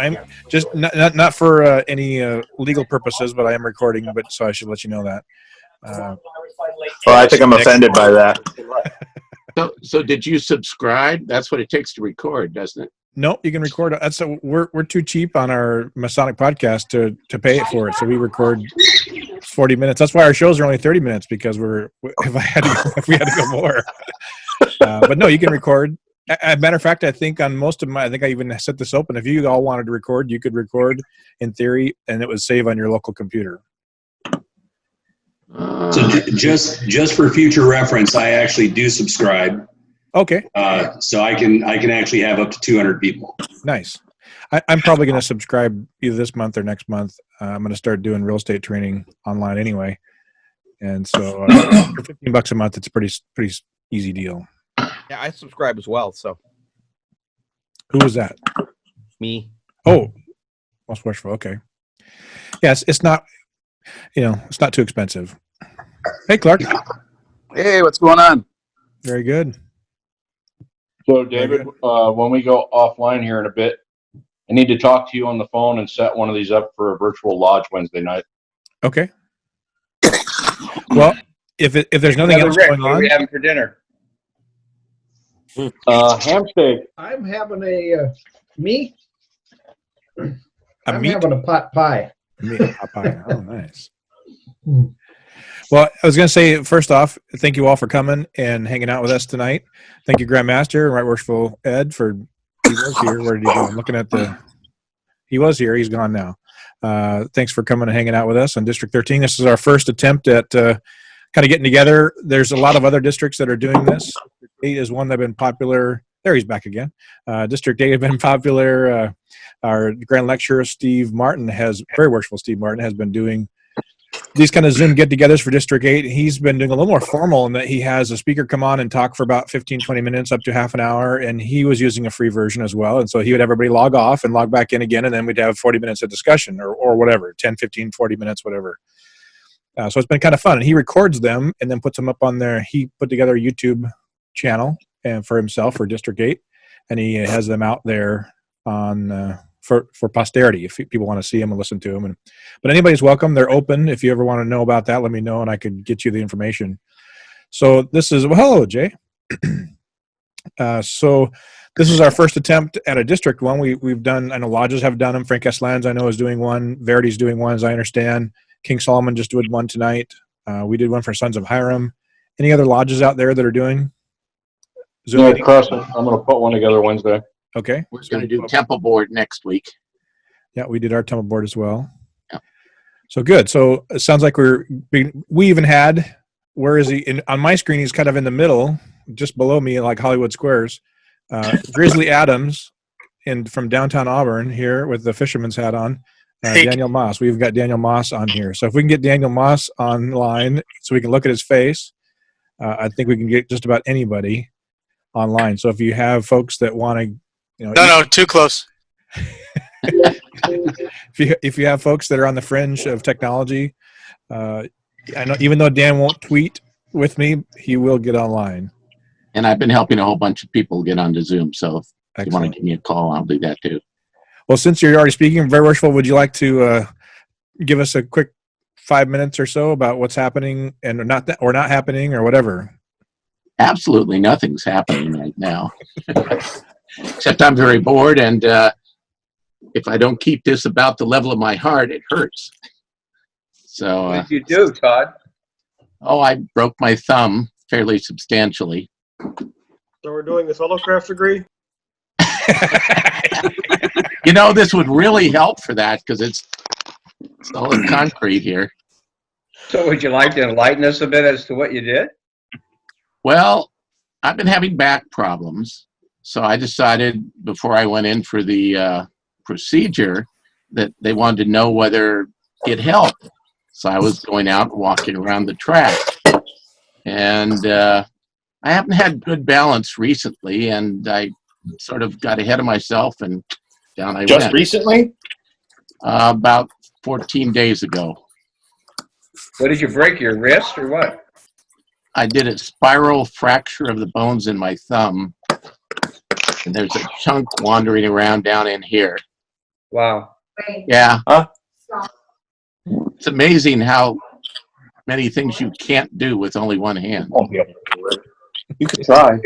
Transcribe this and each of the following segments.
I'm just not for any legal purposes, but I am recording. But so I should let you know that. Well, I think I'm offended by that. So did you subscribe? That's what it takes to record, doesn't it? No, you can record. We're too cheap on our Masonic podcast to pay it for it. So we record 40 minutes. That's why our shows are only 30 minutes because if we had to go more. But no, you can record. As a matter of fact, I think on most of my, I think I even set this open. If you all wanted to record, you could record in theory, and it would save on your local computer. So just for future reference, I actually do subscribe. Okay. So I can actually have up to 200 people. Nice. I'm probably going to subscribe either this month or next month. I'm going to start doing real estate training online anyway, and so for $15 a month, it's a pretty easy deal. Yeah, I subscribe as well. So who was that? Me. Oh, most worshipful. Okay. Yes, it's not. It's not too expensive. Hey, Clark. Hey, what's going on? Very good. So, David, when we go offline here in a bit, I need to talk to you on the phone and set one of these up for a virtual lodge Wednesday night. Okay. Well, if there's nothing else going on, what are we having for dinner? Ham steak. I'm having a meat. I'm having a pot pie. Pot pie. Oh, nice. Well, I was going to say, first off, thank you all for coming and hanging out with us tonight. Thank you, Grandmaster and Right Worshipful Ed, he was here. Where did he go? I'm looking at he was here. He's gone now. Thanks for coming and hanging out with us on District 13. This is our first attempt at kind of getting together. There's a lot of other districts that are doing this. District 8 is one that have been popular. There, he's back again. District 8 have been popular. Our Grand Lecturer, Very Worshipful Steve Martin, has been doing these kind of Zoom get-togethers for District 8. He's been doing a little more formal in that he has a speaker come on and talk for about 15, 20 minutes, up to half an hour, and he was using a free version as well. And so he would have everybody log off and log back in again, and then we'd have 40 minutes of discussion or whatever, 10, 15, 40 minutes, whatever. So it's been kind of fun. And he records them and then puts them up on there. He put together a YouTube channel and for himself for District 8, and he has them out there on for posterity if people want to see them and listen to them. But anybody's welcome. They're open. If you ever want to know about that, let me know and I could get you the information. So this is, well, hello, Jay. So this is our first attempt at a district one. We've done, I know lodges have done them. Frank S. Lands, I know, is doing one. Verity's doing one, as I understand. King Solomon just did one tonight. We did one for Sons of Hiram. Any other lodges out there that are doing Zoom Yeah, meetings? Crescent. I'm going to put one together Wednesday. Okay. We're going to do Temple Board next week. Yeah, we did our Temple Board as well. Yeah. So good. So it sounds like we even had, where is he? On my screen, he's kind of in the middle, just below me, like Hollywood Squares. Grizzly Adams from downtown Auburn here with the fisherman's hat on. Daniel Moss. We've got Daniel Moss on here. So if we can get Daniel Moss online so we can look at his face, I think we can get just about anybody online. So if you have folks that want to, No, too close. if you have folks that are on the fringe of technology, I know even though Dan won't tweet with me, he will get online. And I've been helping a whole bunch of people get onto Zoom. So if you want to give me a call, I'll do that too. Well, since you're already speaking, Very Worshipful, would you like to give us a quick 5 minutes or so about what's happening and not happening or whatever? Absolutely nothing's happening right now. Except I'm very bored, and if I don't keep this about the level of my heart, it hurts. So, What did you do, Todd? Oh, I broke my thumb fairly substantially. So we're doing the fellowcraft degree? This would really help for that because it's solid concrete here. So would you like to enlighten us a bit as to what you did? Well, I've been having back problems. So I decided before I went in for the procedure that they wanted to know whether it helped. So I was going out and walking around the track. And I haven't had good balance recently, and I sort of got ahead of myself, and down I went. Just recently? About 14 days ago. What did you break, your wrist or what? I did a spiral fracture of the bones in my thumb, and there's a chunk wandering around down in here. Wow. Yeah. Huh? It's amazing how many things you can't do with only one hand. Won't be able to do it. You could try.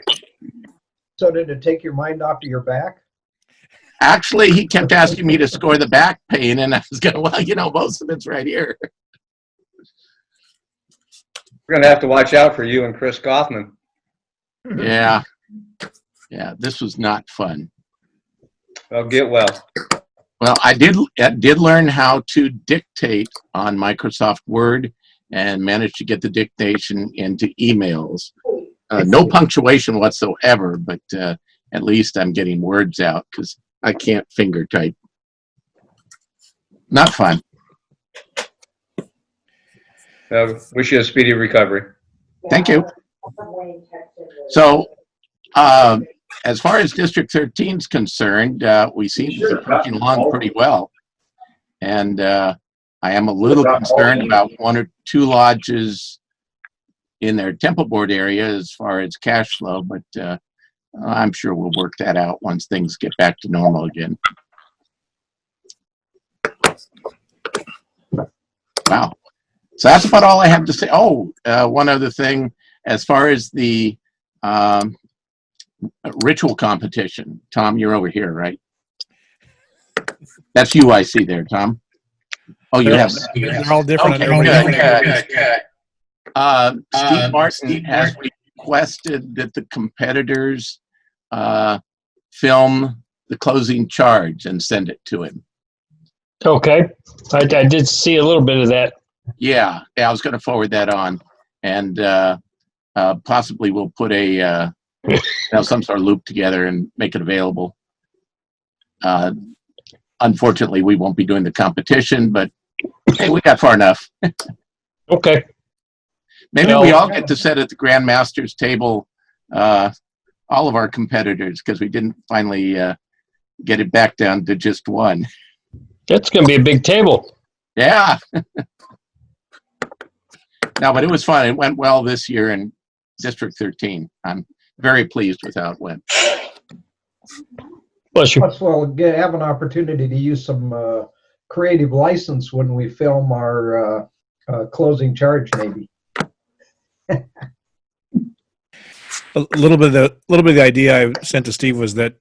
So did it take your mind off of your back? Actually, he kept asking me to score the back pain, and I was going, well, you know, most of it's right here. We're going to have to watch out for you and Chris Kaufman. Yeah. Yeah, this was not fun. Well, get well. Well, I did learn how to dictate on Microsoft Word and managed to get the dictation into emails. No punctuation whatsoever, but at least I'm getting words out because I can't finger type. Not fun. Wish you a speedy recovery. Thank you. So, as far as District 13 is concerned, we seem to be pushing along pretty well. And I am a little concerned about one or two lodges in their Temple Board area as far as cash flow, but I'm sure we'll work that out once things get back to normal again. Wow. So that's about all I have to say. Oh, one other thing, as far as the ritual competition. Tom, you're over here, right? That's you I see there, Tom. Oh, you have. They're all different. Okay. Steve Martin has requested that the competitors film the closing charge and send it to him. Okay. I did see a little bit of that. Yeah, I was going to forward that on, and possibly we'll put a some sort of loop together and make it available. Unfortunately, we won't be doing the competition, but hey, we got far enough. Okay. Maybe we all get to sit at the Grandmaster's table, all of our competitors, because we didn't finally get it back down to just one. That's going to be a big table. Yeah. No, but it was fun. It went well this year in District 13. I'm very pleased with how it went. Bless you. Plus, we'll have an opportunity to use some creative license when we film our closing charge, maybe. A little bit of the idea I sent to Steve was that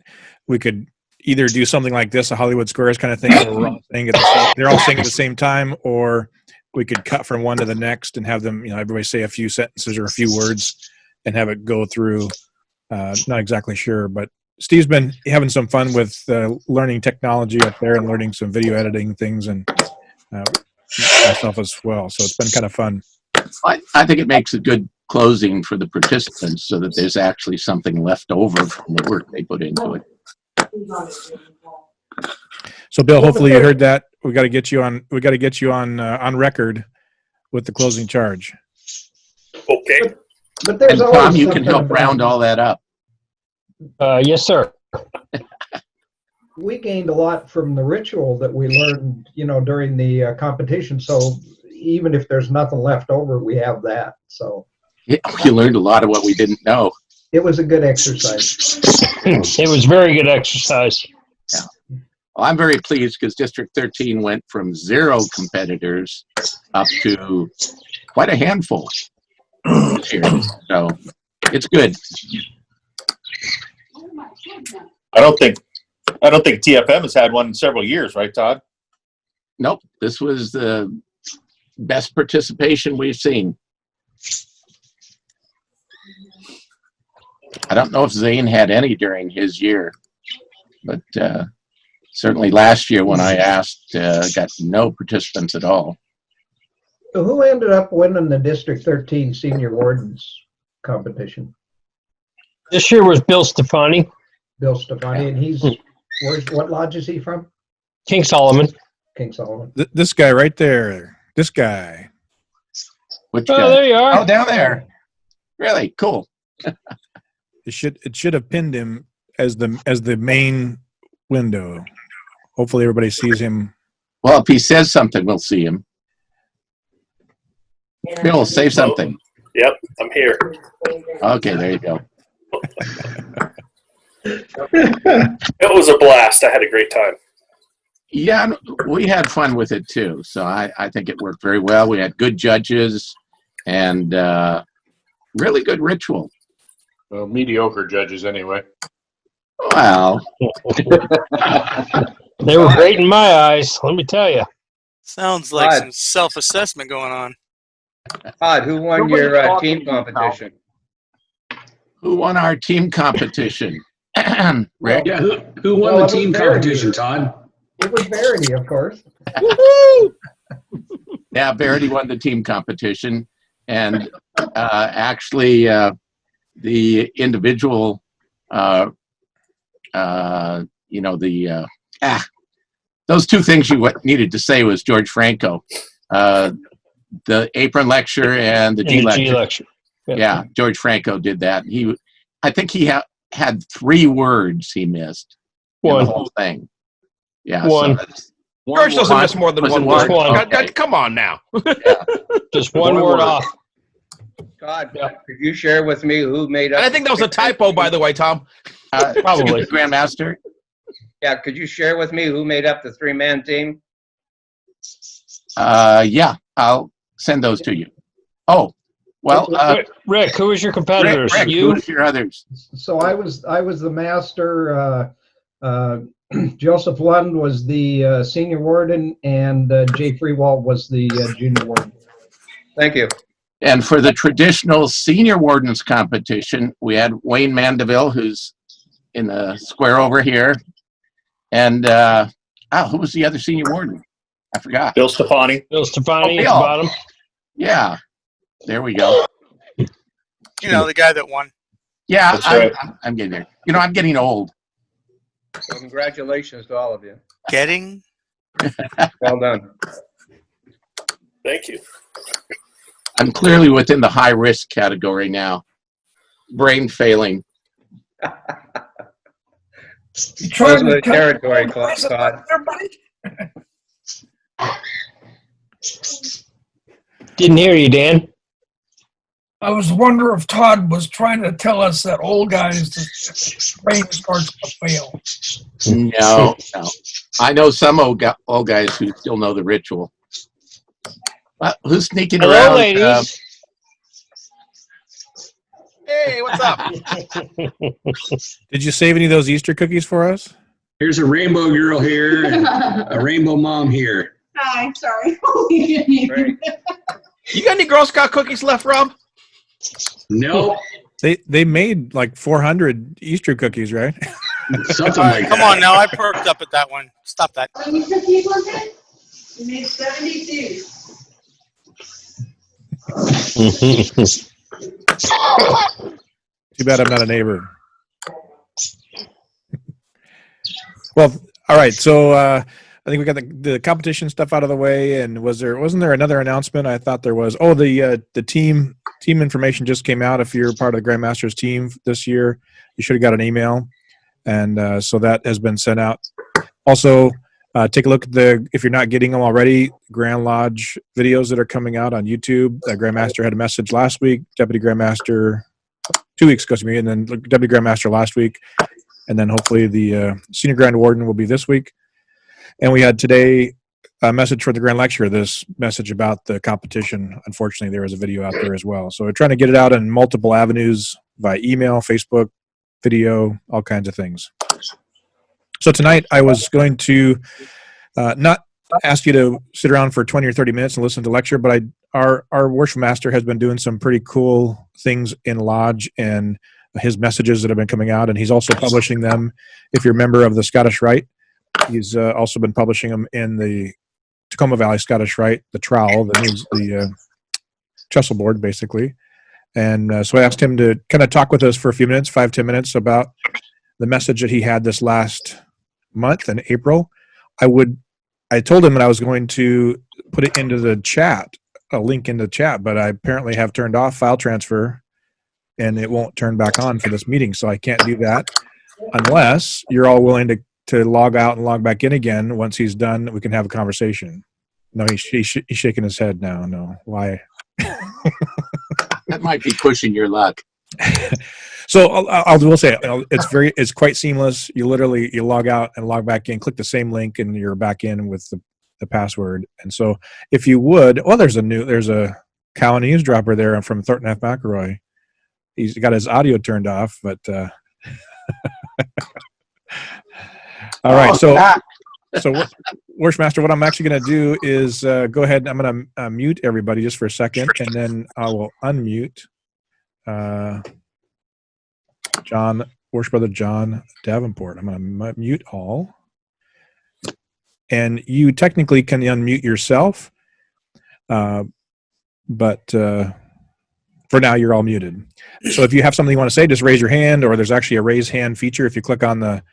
we could either do something like this, a Hollywood Squares kind of thing, where we're all saying they're all saying at the same time, or we could cut from one to the next and have them, everybody say a few sentences or a few words and have it go through. Not exactly sure, but Steve's been having some fun with learning technology up there and learning some video editing things, and myself as well. So it's been kind of fun. I think it makes a good closing for the participants so that there's actually something left over from the work they put into it. So Bill, hopefully you heard that. We got to get you on. We got to get you on record with the closing charge. Okay. But there's And Tom, always you can something help about- round all that up. Yes, sir. We gained a lot from the ritual that we learned, during the competition. So even if there's nothing left over, we have that. So Yeah, you learned a lot of what we didn't know. it was a good exercise. It was very good exercise. Well, I'm very pleased because District 13 went from 0 competitors up to quite a handful this year. So it's good. I don't think TFM has had one in several years, right, Todd? Nope, this was the best participation we've seen. I don't know if Zane had any during his year, but certainly last year when I asked, got no participants at all. So who ended up winning the District 13 Senior Wardens competition? This year was Bill Stefani, Bill Stefani, and what lodge is he from? King Solomon. King Solomon. This guy right there. This guy. Which Oh, guy? there you are. Oh, down there. Really cool. It should have pinned him as the main window. Hopefully everybody sees him. Well, if he says something, we'll see him. Bill, say something. Yep, I'm here. Okay, there you go. It was a blast. I had a great time. Yeah, we had fun with it too. So I think it worked very well. We had good judges and really good ritual. Well, mediocre judges anyway. Well, They were great in my eyes, let me tell you. Sounds like Todd. some self-assessment going on. Todd, who won your team competition? who won our team competition? Rick? Yeah, who won Well, the it team was Verity. competition, Todd? It was Verity, of course. Yeah, Verity won the team competition. And actually, the individual, those two things you needed to say was George Franco. The apron lecture and the In G the lecture. G lecture. Yeah, George Franco did that. I think he had 3 words he missed in One. the whole thing. Yeah, One. George doesn't miss more than Was it one one? word. One. Okay. Come on now. Just one word off. Todd, could you share with me who made up? And I think that was a typo, by the way, Tom. Probably. Grandmaster. Yeah, could you share with me who made up the 3-man team? Yeah, I'll send those to you. Oh, well, Rick, who was your competitors? Rick, You? who's your others? So I was the master. Joseph Lund was the senior warden, and Jay Freewalt was the junior warden. Thank you. And for the traditional senior wardens competition, we had Wayne Mandeville, who's in the square over here. And who was the other senior warden? I forgot. Bill Stefani. Bill Stefani Oh, at the Bill. bottom. Yeah, there we go. You know, the guy that won. Yeah, That's right. I'm getting there. You know, I'm getting old. Well, congratulations to all of you. Getting? Well done. Thank you. I'm clearly within the high risk category now. Brain failing. Those are the territory, Todd. Didn't hear you, Dan. I was wondering if Todd was trying to tell us that old guys, the brain starts to fail. No. I know some old guys who still know the ritual. Who's sneaking Hello, around? ladies. Hey, what's up? Did you save any of those Easter cookies for us? Here's a rainbow girl here, and a rainbow mom here. Hi, sorry. Great. You got any Girl Scout cookies left, Rob? Nope, They made like 400 Easter cookies, right? something All like right, come that. on now. I perked up at that one. Stop that. How many cookies was it? You made 72. Too bad I'm not a neighbor. Well, all right. So I think we got the competition stuff out of the way. And wasn't there another announcement? I thought there was. Oh, the team information just came out. If you're part of the Grandmasters team this year, you should have got an email, and so that has been sent out. Also, take a look at if you're not getting them already, Grand Lodge videos that are coming out on YouTube. Grandmaster had a message last week, Deputy Grandmaster 2 weeks ago, and then Deputy Grandmaster last week, and then hopefully the Senior Grand Warden will be this week. And we had today a message for the Grand Lecturer, this message about the competition. Unfortunately, there is a video out there as well. So we're trying to get it out in multiple avenues by email, Facebook, video, all kinds of things. So tonight I was going to not ask you to sit around for 20 or 30 minutes and listen to lecture, but our worship master has been doing some pretty cool things in Lodge and his messages that have been coming out, and he's also publishing them. If you're a member of the Scottish Rite, he's also been publishing them in the Tacoma Valley Scottish Rite, the trowel, that means the trestle board, basically. And so I asked him to kind of talk with us for a few minutes, 5-10 minutes, about the message that he had this last month in April. I told him that I was going to put it into the chat, a link in the chat, but I apparently have turned off file transfer, and it won't turn back on for this meeting, so I can't do that unless you're all willing to log out and log back in again. Once he's done, we can have a conversation. No, he's shaking his head now. No, why? That might be pushing your luck. So I will say it's quite seamless. You log out and log back in, click the same link, and you're back in with the password. And so if you would, there's a Cowan eavesdropper there from Thornton F. McElroy. He's got his audio turned off, but all right. So Worshmaster, what I'm actually going to do is go ahead and I'm going to mute everybody just for a second, and then I will unmute Worship Brother Jon Davenport. I'm going to mute all. And you technically can unmute yourself, but for now you're all muted. So if you have something you want to say, just raise your hand, or there's actually a raise hand feature. If you click on the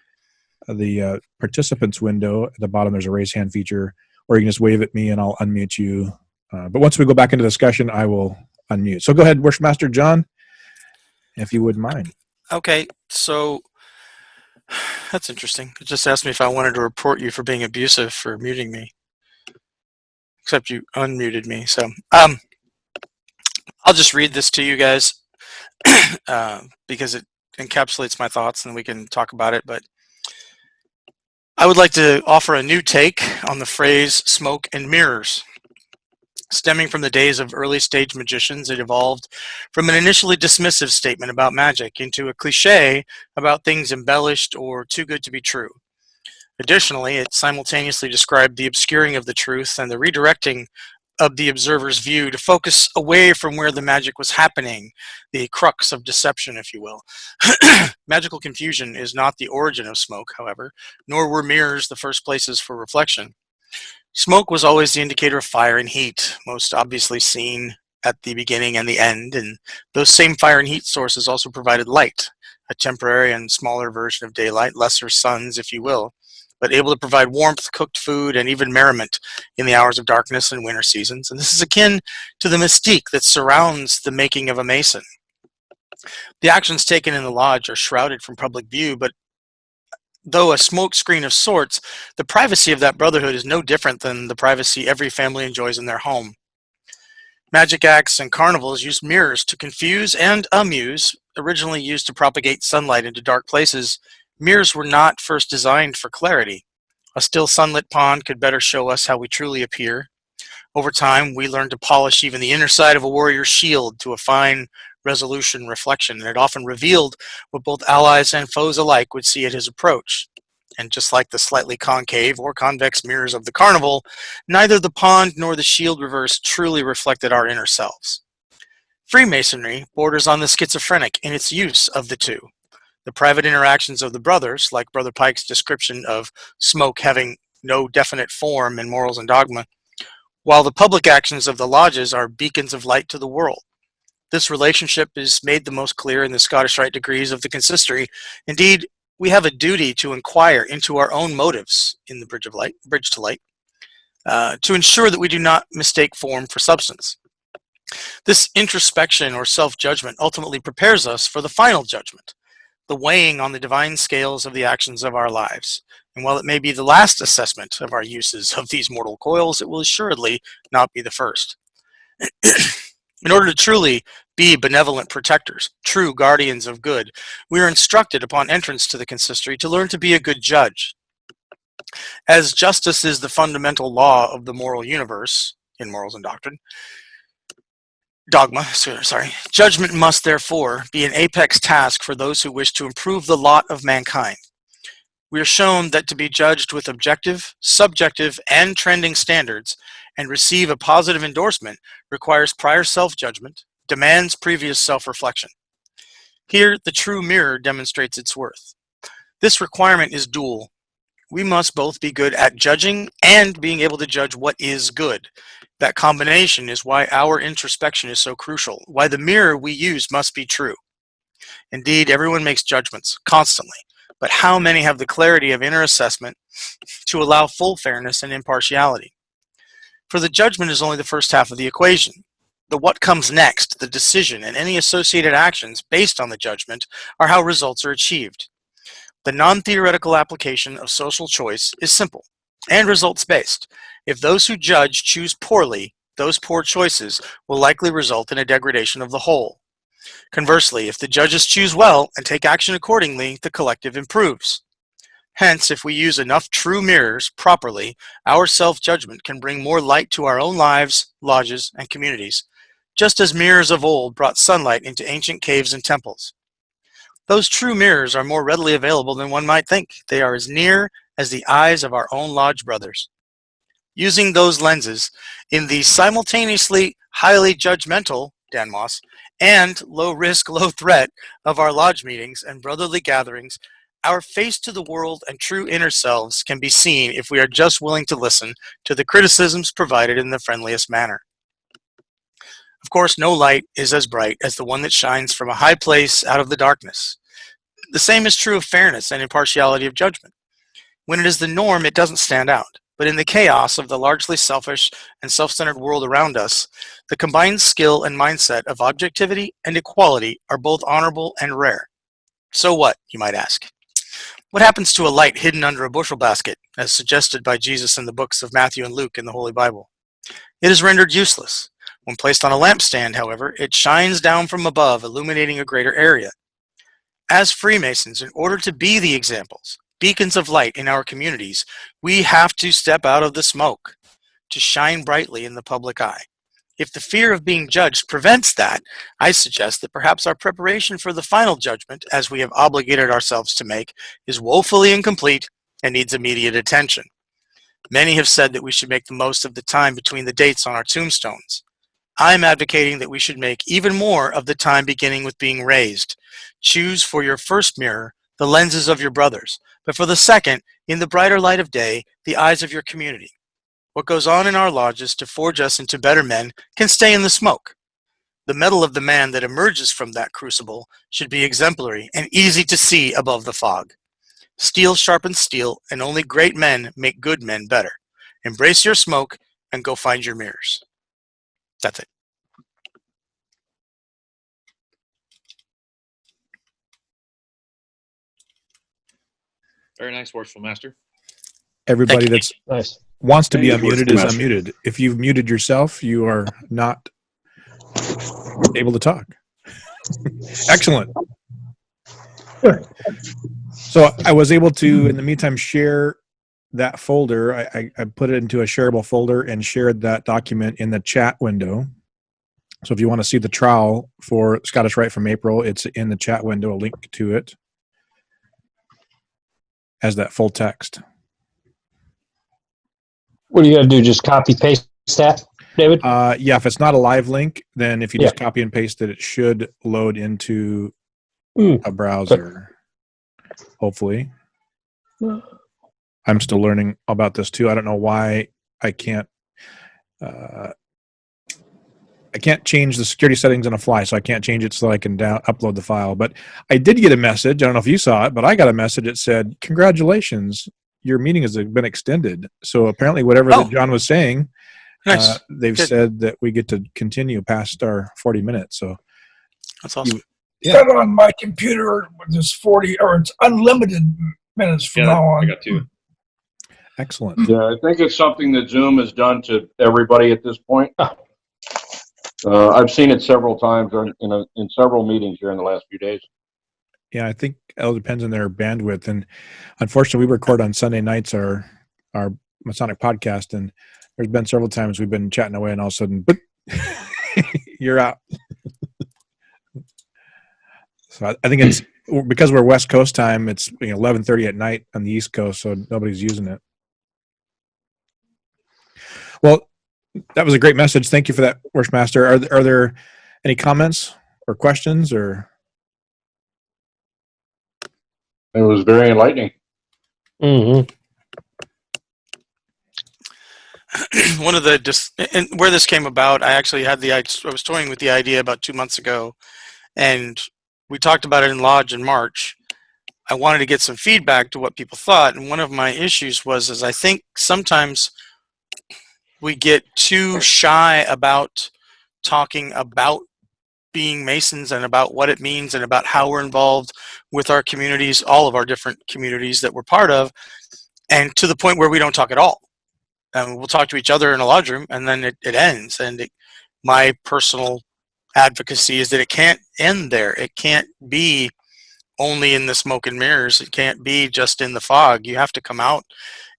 participants window at the bottom, there's a raise hand feature, or you can just wave at me and I'll unmute you. But once we go back into discussion, I will unmute. So go ahead, Worshipmaster Jon, if you wouldn't mind. Okay, so that's interesting. It just asked me if I wanted to report you for being abusive for muting me. Except you unmuted me, so I'll just read this to you guys because it encapsulates my thoughts and we can talk about it. But I would like to offer a new take on the phrase smoke and mirrors. Stemming from the days of early stage magicians, it evolved from an initially dismissive statement about magic into a cliche about things embellished or too good to be true. Additionally, it simultaneously described the obscuring of the truth and the redirecting of the observer's view to focus away from where the magic was happening, the crux of deception, if you will. Magical confusion is not the origin of smoke, however, nor were mirrors the first places for reflection. Smoke was always the indicator of fire and heat, most obviously seen at the beginning and the end, and those same fire and heat sources also provided light, a temporary and smaller version of daylight, lesser suns, if you will, but able to provide warmth, cooked food, and even merriment in the hours of darkness and winter seasons. And this is akin to the mystique that surrounds the making of a mason. The actions taken in the lodge are shrouded from public view, but though a smoke screen of sorts, the privacy of that brotherhood is no different than the privacy every family enjoys in their home. Magic acts and carnivals used mirrors to confuse and amuse. Originally used to propagate sunlight into dark places, mirrors were not first designed for clarity. A still sunlit pond could better show us how we truly appear. Over time, we learned to polish even the inner side of a warrior's shield to a fine resolution reflection, and it often revealed what both allies and foes alike would see at his approach. And just like the slightly concave or convex mirrors of the carnival, neither the pond nor the shield reverse truly reflected our inner selves. Freemasonry borders on the schizophrenic in its use of the two. The private interactions of the brothers, like Brother Pike's description of smoke having no definite form in Morals and Dogma, while the public actions of the lodges are beacons of light to the world. This relationship is made the most clear in the Scottish Rite degrees of the consistory. Indeed, we have a duty to inquire into our own motives in the Bridge to Light, to ensure that we do not mistake form for substance. This introspection or self-judgment ultimately prepares us for the final judgment, the weighing on the divine scales of the actions of our lives. And while it may be the last assessment of our uses of these mortal coils, it will assuredly not be the first. In order to truly be benevolent protectors, true guardians of good, we are instructed upon entrance to the consistory to learn to be a good judge. As justice is the fundamental law of the moral universe, in Morals and Dogma, judgment must therefore be an apex task for those who wish to improve the lot of mankind. We are shown that to be judged with objective, subjective, and trending standards and receive a positive endorsement requires prior self-judgment, demands previous self-reflection. Here, the true mirror demonstrates its worth. This requirement is dual. We must both be good at judging and being able to judge what is good. That combination is why our introspection is so crucial, why the mirror we use must be true. Indeed, everyone makes judgments constantly, but how many have the clarity of inner assessment to allow full fairness and impartiality? For the judgment is only the first half of the equation. The what comes next, the decision, and any associated actions based on the judgment are how results are achieved. The non-theoretical application of social choice is simple and results-based. If those who judge choose poorly, those poor choices will likely result in a degradation of the whole. Conversely, if the judges choose well and take action accordingly, the collective improves. Hence, if we use enough true mirrors properly, our self-judgment can bring more light to our own lives, lodges, and communities, just as mirrors of old brought sunlight into ancient caves and temples. Those true mirrors are more readily available than one might think. They are as near as the eyes of our own lodge brothers. Using those lenses in the simultaneously highly judgmental, Dan Moss, and low risk, low threat of our lodge meetings and brotherly gatherings, our face to the world and true inner selves can be seen if we are just willing to listen to the criticisms provided in the friendliest manner. Of course, no light is as bright as the one that shines from a high place out of the darkness. The same is true of fairness and impartiality of judgment. When it is the norm, it doesn't stand out. But in the chaos of the largely selfish and self-centered world around us, the combined skill and mindset of objectivity and equality are both honorable and rare. So what, you might ask? What happens to a light hidden under a bushel basket, as suggested by Jesus in the books of Matthew and Luke in the Holy Bible? It is rendered useless. When placed on a lampstand, however, it shines down from above, illuminating a greater area. As Freemasons, in order to be the examples, beacons of light in our communities, we have to step out of the smoke to shine brightly in the public eye. If the fear of being judged prevents that, I suggest that perhaps our preparation for the final judgment, as we have obligated ourselves to make, is woefully incomplete and needs immediate attention. Many have said that we should make the most of the time between the dates on our tombstones. I am advocating that we should make even more of the time beginning with being raised. Choose for your first mirror the lenses of your brothers, but for the second, in the brighter light of day, the eyes of your community. What goes on in our lodges to forge us into better men can stay in the smoke. The mettle of the man that emerges from that crucible should be exemplary and easy to see above the fog. Steel sharpens steel, and only great men make good men better. Embrace your smoke and go find your mirrors. That's it. Very nice, Worshipful Master. Everybody that's Nice. wants to be Thank you, unmuted Worshipful is Master. unmuted. If you've muted yourself, you are not able to talk. Excellent. So I was able to, in the meantime, share that folder. I put it into a shareable folder and shared that document in the chat window. So if you want to see the trial for Scottish Rite from April, it's in the chat window, a link to it as that full text. What do you got to do? Just copy paste that, David? Yeah, if it's not a live link, then if you just copy and paste it, it should load into a browser. Hopefully. I'm still learning about this too. I don't know why I can't change the security settings on a fly, so I can't change it so I can upload the file. But I did get a message. I don't know if you saw it, but I got a message that said, "Congratulations, your meeting has been extended." So apparently whatever that John was saying, Nice. they've said that we get to continue past our 40 minutes. So that's awesome. Set on my computer with this 40, or it's unlimited minutes from now on. I got two. Excellent. Yeah, I think it's something that Zoom has done to everybody at this point. I've seen it several times in several meetings here in the last few days. Yeah, I think it depends on their bandwidth. And unfortunately, we record on Sunday nights our Masonic podcast, and there's been several times we've been chatting away, and all of a sudden, you're out. So I think it's because we're West Coast time. It's 11:30 at night on the East Coast, so nobody's using it. Well, that was a great message. Thank you for that, Worshmaster. Are there any comments or questions or? It was very enlightening. Mm-hmm. One of and where this came about, I actually had I was toying with the idea about 2 months ago, and we talked about it in Lodge in March. I wanted to get some feedback to what people thought, and one of my issues was I think sometimes we get too shy about talking about being Masons and about what it means and about how we're involved with our communities, all of our different communities that we're part of, and to the point where we don't talk at all. We'll talk to each other in a lodge room, and then it ends. And my personal advocacy is that it can't end there. It can't be only in the smoke and mirrors. It can't be just in the fog. You have to come out.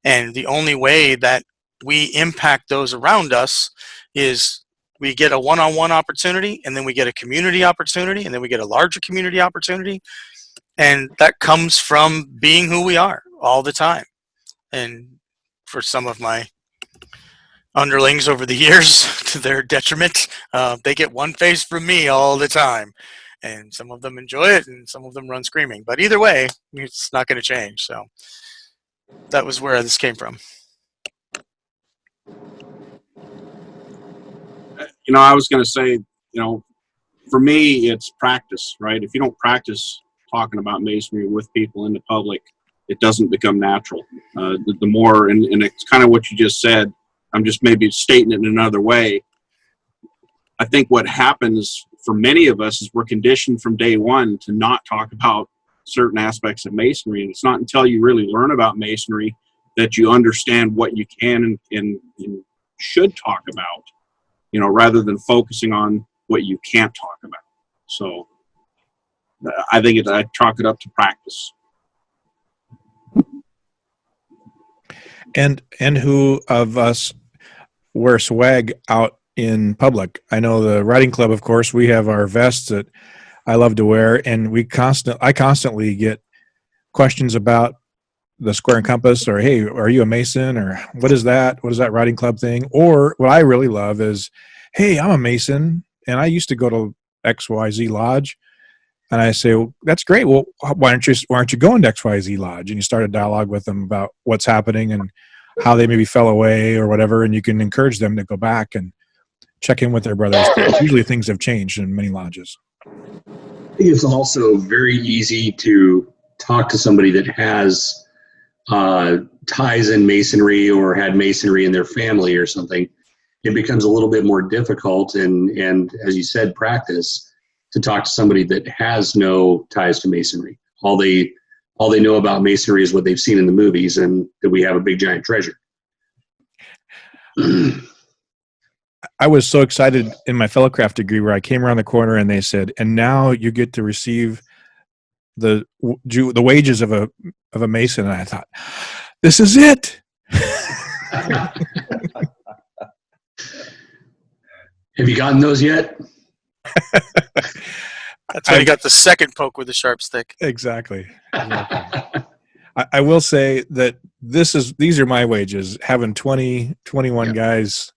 And the only way that we impact those around us is we get a one-on-one opportunity, and then we get a community opportunity, and then we get a larger community opportunity. And that comes from being who we are all the time. And for some of my underlings over the years, to their detriment, they get one face from me all the time. And some of them enjoy it, and some of them run screaming. But either way, it's not going to change. So that was where this came from. I was going to say, for me, it's practice, right? If you don't practice talking about masonry with people in the public, it doesn't become natural. The more, and it's kind of what you just said, I'm just maybe stating it in another way. I think what happens for many of us is we're conditioned from day one to not talk about certain aspects of masonry. And it's not until you really learn about masonry that you understand what you can and should talk about, rather than focusing on what you can't talk about. So I think I chalk it up to practice. And who of us wear swag out in public? I know the riding club, of course, we have our vests that I love to wear, and I constantly get questions about the square and compass, or, hey, are you a Mason, or what is that riding club thing? Or what I really love is, hey, I'm a Mason and I used to go to XYZ Lodge. And I say, well, that's great. Well, why aren't you going to XYZ Lodge? And you start a dialogue with them about what's happening and how they maybe fell away or whatever. And you can encourage them to go back and check in with their brothers. Usually things have changed in many lodges. I think it's also very easy to talk to somebody that has ties in masonry or had masonry in their family or something. It becomes a little bit more difficult and as you said, practice to talk to somebody that has no ties to masonry. All they know about masonry is what they've seen in the movies, and that we have a big giant treasure. I was so excited in my fellowcraft degree where I came around the corner and they said, and now you get to receive the wages of a Mason. And I thought, this is it. Have you gotten those yet? That's when you got the second poke with the sharp stick. Exactly. I will say that these are my wages. Having 21 guys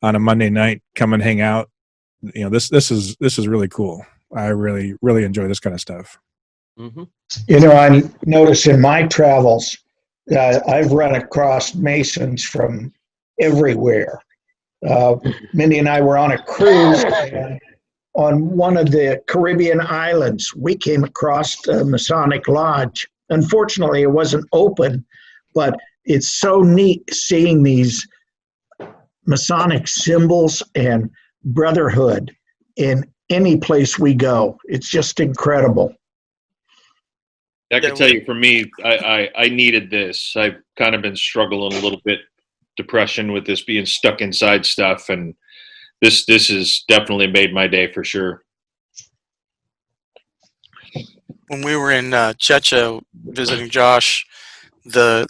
on a Monday night come and hang out, this is really cool. I really, really enjoy this kind of stuff. Mm-hmm. I notice in my travels, I've run across Masons from everywhere. Mindy and I were on a cruise, and on one of the Caribbean islands, we came across a Masonic lodge. Unfortunately, it wasn't open, but it's so neat seeing these Masonic symbols and brotherhood in any place we go. It's just incredible. I can tell you, for me, I needed this. I've kind of been struggling a little bit, depression with this being stuck inside stuff, and this has definitely made my day for sure. When we were in Czechia visiting Josh, the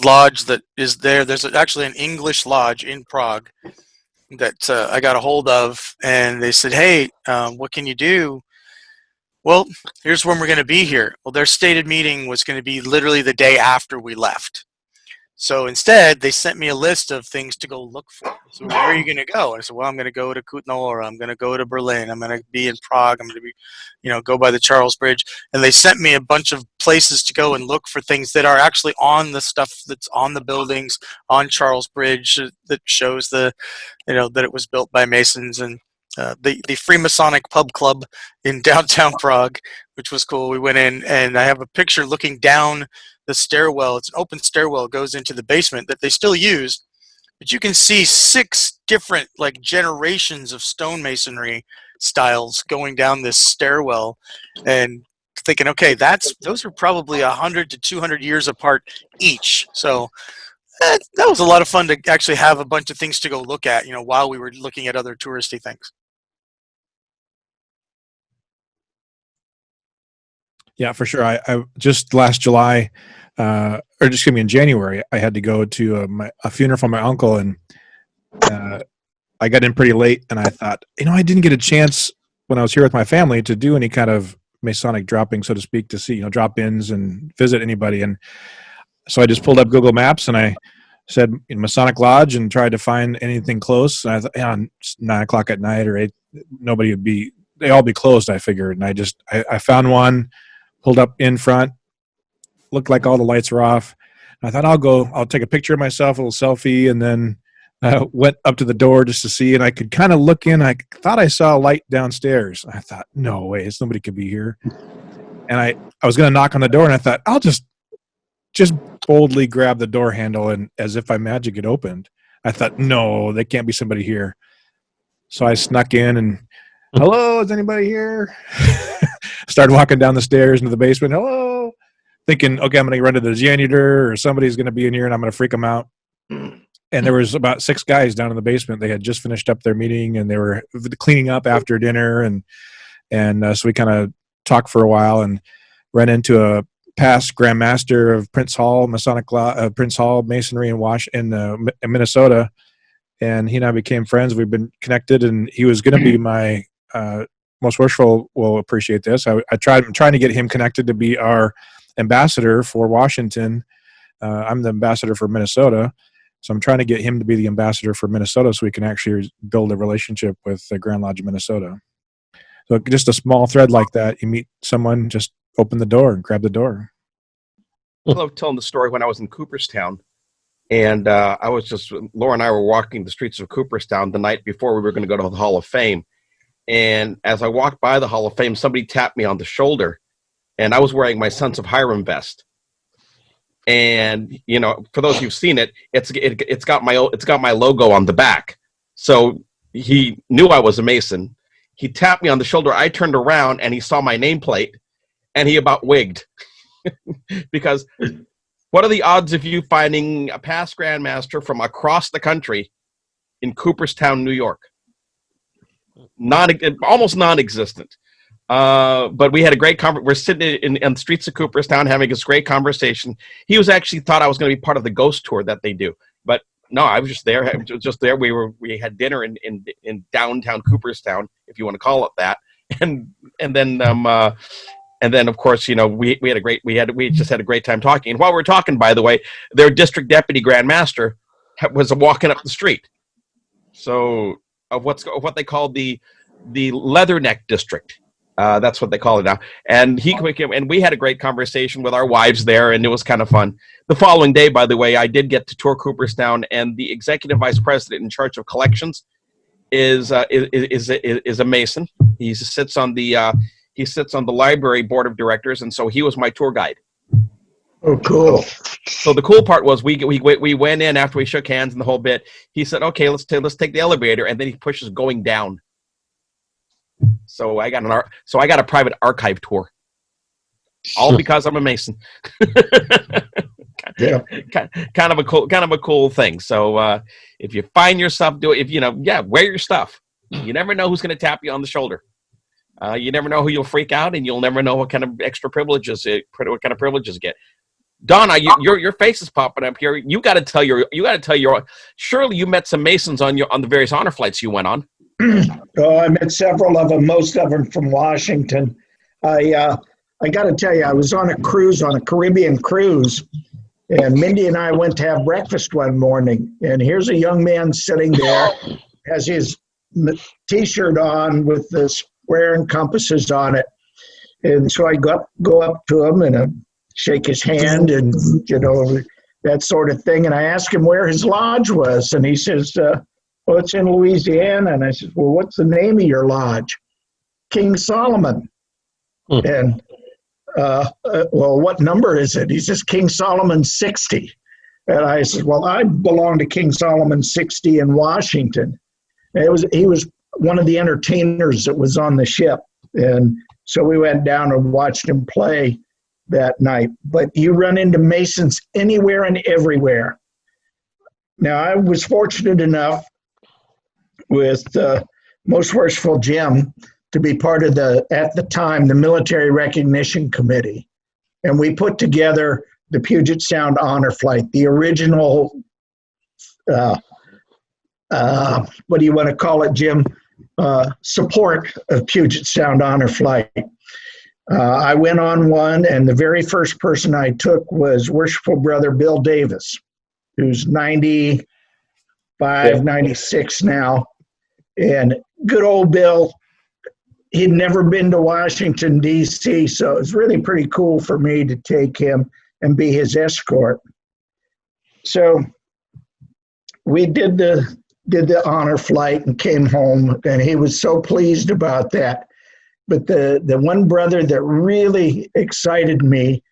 lodge that is there's actually an English lodge in Prague that I got a hold of, and they said, hey, what can you do? Well, here's when we're going to be here. Well, their stated meeting was going to be literally the day after we left. So instead, they sent me a list of things to go look for. So where are you going to go? And I said, well, I'm going to go to Kutná, I'm going to go to Berlin, I'm going to be in Prague, I'm going to be, go by the Charles Bridge. And they sent me a bunch of places to go and look for things that are actually on the stuff that's on the buildings, on Charles Bridge, that shows that it was built by Masons. And the Freemasonic Pub Club in downtown Prague, which was cool. We went in, and I have a picture looking down the stairwell. It's an open stairwell, goes into the basement that they still use, but you can see 6 different generations of stonemasonry styles going down this stairwell, and thinking, okay, those are probably 100 to 200 years apart each. So that was a lot of fun to actually have a bunch of things to go look at, while we were looking at other touristy things. Yeah, for sure. I just last July, or just excuse me, in January, I had to go to a funeral for my uncle, and I got in pretty late, and I thought, I didn't get a chance when I was here with my family to do any kind of Masonic dropping, so to speak, to see, drop-ins and visit anybody. And so I just pulled up Google Maps and I said Masonic Lodge and tried to find anything close. And I thought, it's 9 o'clock at night or 8, they'd all be closed, I figured. And I found one, pulled up in front, looked like all the lights were off. And I thought, I'll take a picture of myself, a little selfie, and then went up to the door just to see, and I could kind of look in. I thought I saw a light downstairs. I thought, no way, somebody could be here. And I was going to knock on the door, and I thought, I'll just boldly grab the door handle, and as if by magic, it opened. I thought, no, there can't be somebody here. So I snuck in and, hello, is anybody here? Started walking down the stairs into the basement. Hello, thinking, okay, I'm going to run to the janitor or somebody's going to be in here, and I'm going to freak them out. And there was about 6 guys down in the basement. They had just finished up their meeting, and they were cleaning up after dinner. And so we kind of talked for a while and ran into a past Grand Master of Prince Hall, Prince Hall Masonry in Minnesota. And he and I became friends. We've been connected, and he was going to be my Most Worshipful will appreciate this. I'm trying to get him connected to be our ambassador for Washington. I'm the ambassador for Minnesota. So I'm trying to get him to be the ambassador for Minnesota so we can actually build a relationship with the Grand Lodge of Minnesota. So just a small thread like that, you meet someone, just open the door and grab the door. I love telling the story when I was in Cooperstown. And Laura and I were walking the streets of Cooperstown the night before we were going to go to the Hall of Fame. And as I walked by the Hall of Fame, somebody tapped me on the shoulder. And I was wearing my Sons of Hiram vest. And for those who've seen it, it's got my logo on the back. So he knew I was a Mason. He tapped me on the shoulder. I turned around and he saw my nameplate, and he about wigged because what are the odds of you finding a past Grand Master from across the country in Cooperstown, New York? Almost non-existent. But we had a great conversation. We're sitting in the streets of Cooperstown having this great conversation. He was actually thought I was going to be part of the ghost tour that they do. But no, I was just there. We had dinner in downtown Cooperstown, if you want to call it that. And then of course, we just had a great time talking. And while we were talking, by the way, their district deputy Grand Master was walking up the street. So of what they call the Leatherneck district. That's what they call it now. And we had a great conversation with our wives there, and it was kind of fun. The following day, by the way, I did get to tour Cooperstown, and the executive vice president in charge of collections is a Mason. He sits on the library board of directors, and so he was my tour guide. Oh, cool. So the cool part was we went in after we shook hands and the whole bit. He said, "Okay, let's take the elevator," and then he pushes going down. So I got a private archive tour, all because I'm a Mason. Yeah, kind of a cool thing. So if you find yourself wear your stuff. You never know who's going to tap you on the shoulder. You never know who you'll freak out, and you'll never know what kind of privileges you get. Donna, your face is popping up here. You got to tell your. Surely you met some Masons on the various honor flights you went on. Oh, I met several of them, most of them from Washington. I got to tell you, I was on a Caribbean cruise, and Mindy and I went to have breakfast one morning, and here's a young man sitting there, has his T-shirt on with the square and compasses on it, and so I go up to him and shake his hand and that sort of thing, and I asked him where his lodge was, and he says, "Well, it's in Louisiana." And I said, "Well, what's the name of your lodge?" "King Solomon." And, well, what number is it? He says, "King Solomon 60. And I said, "Well, I belong to King Solomon 60 in Washington." And he was one of the entertainers that was on the ship. And so we went down and watched him play that night. But you run into Masons anywhere and everywhere. Now, I was fortunate enough with Most Worshipful Jim to be part of at the time, the Military Recognition Committee. And we put together the Puget Sound Honor Flight, the original, what do you want to call it, Jim? Support of Puget Sound Honor Flight. I went on one, and the very first person I took was Worshipful Brother Bill Davis, who's 95, 96 now. And good old Bill, he'd never been to Washington, D.C., so it was really pretty cool for me to take him and be his escort. So we did the honor flight and came home, and he was so pleased about that. But the one brother that really excited me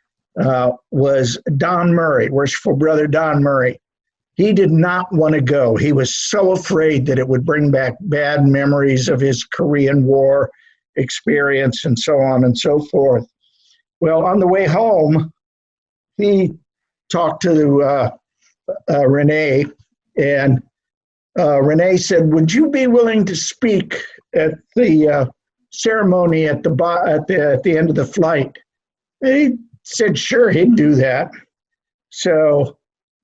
was Don Murray, Worshipful Brother Don Murray. He did not want to go. He was so afraid that it would bring back bad memories of his Korean War experience and so on and so forth. Well, on the way home, he talked to Renee, and Renee said, "Would you be willing to speak at the ceremony at the end of the flight?" And he said, sure, he'd do that. So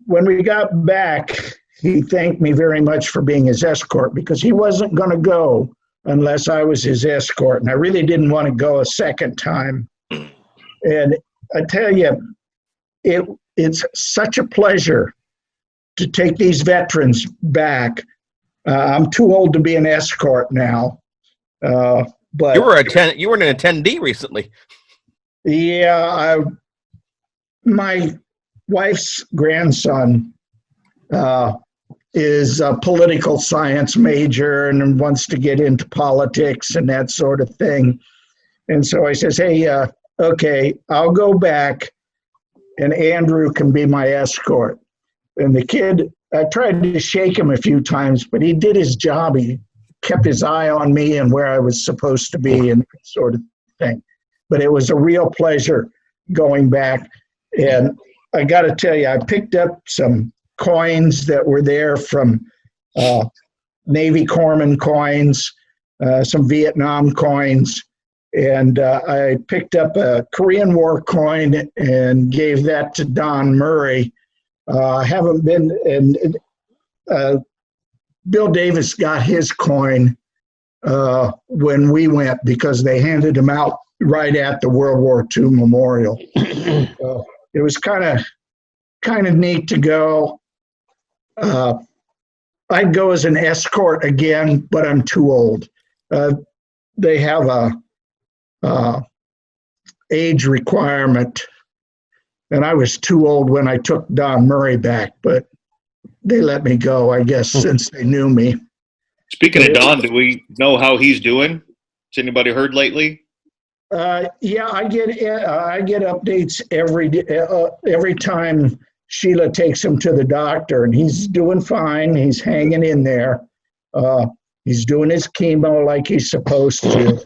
when we got back, he thanked me very much for being his escort, because he wasn't going to go unless I was his escort, and I really didn't want to go a second time. And I tell you, it's such a pleasure to take these veterans back. I'm too old to be an escort now. But you were an attendee recently. Yeah, my wife's grandson is a political science major and wants to get into politics and that sort of thing. And so I says, hey, okay, I'll go back and Andrew can be my escort. And the kid, I tried to shake him a few times, but he did his job. He kept his eye on me and where I was supposed to be and that sort of thing. But it was a real pleasure going back. And I got to tell you, I picked up some coins that were there from Navy Corpsman coins, some Vietnam coins, and I picked up a Korean War coin and gave that to Don Murray. I haven't been, and Bill Davis got his coin when we went, because they handed him out right at the World War II memorial. It was kind of neat to go. I'd go as an escort again, but I'm too old. They have a age requirement, and I was too old when I took Don Murray back, but they let me go, I guess, since they knew me. Speaking of Don, do we know how he's doing? Has anybody heard lately? Yeah, I get updates every time Sheila takes him to the doctor, and he's doing fine. He's hanging in there. He's doing his chemo like he's supposed to,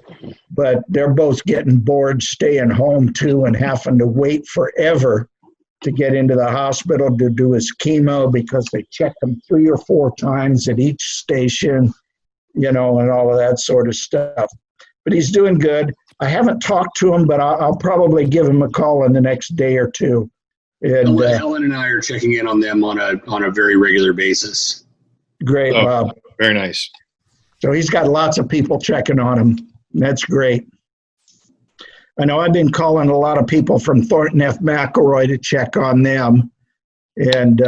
but they're both getting bored staying home too and having to wait forever to get into the hospital to do his chemo, because they check him 3 or 4 times at each station, and all of that sort of stuff. But he's doing good. I haven't talked to him, but I'll probably give him a call in the next day or two. And Helen and I are checking in on them on a very regular basis. Great, Bob. Very nice. So he's got lots of people checking on him. That's great. I know I've been calling a lot of people from Thornton F. McElroy to check on them, and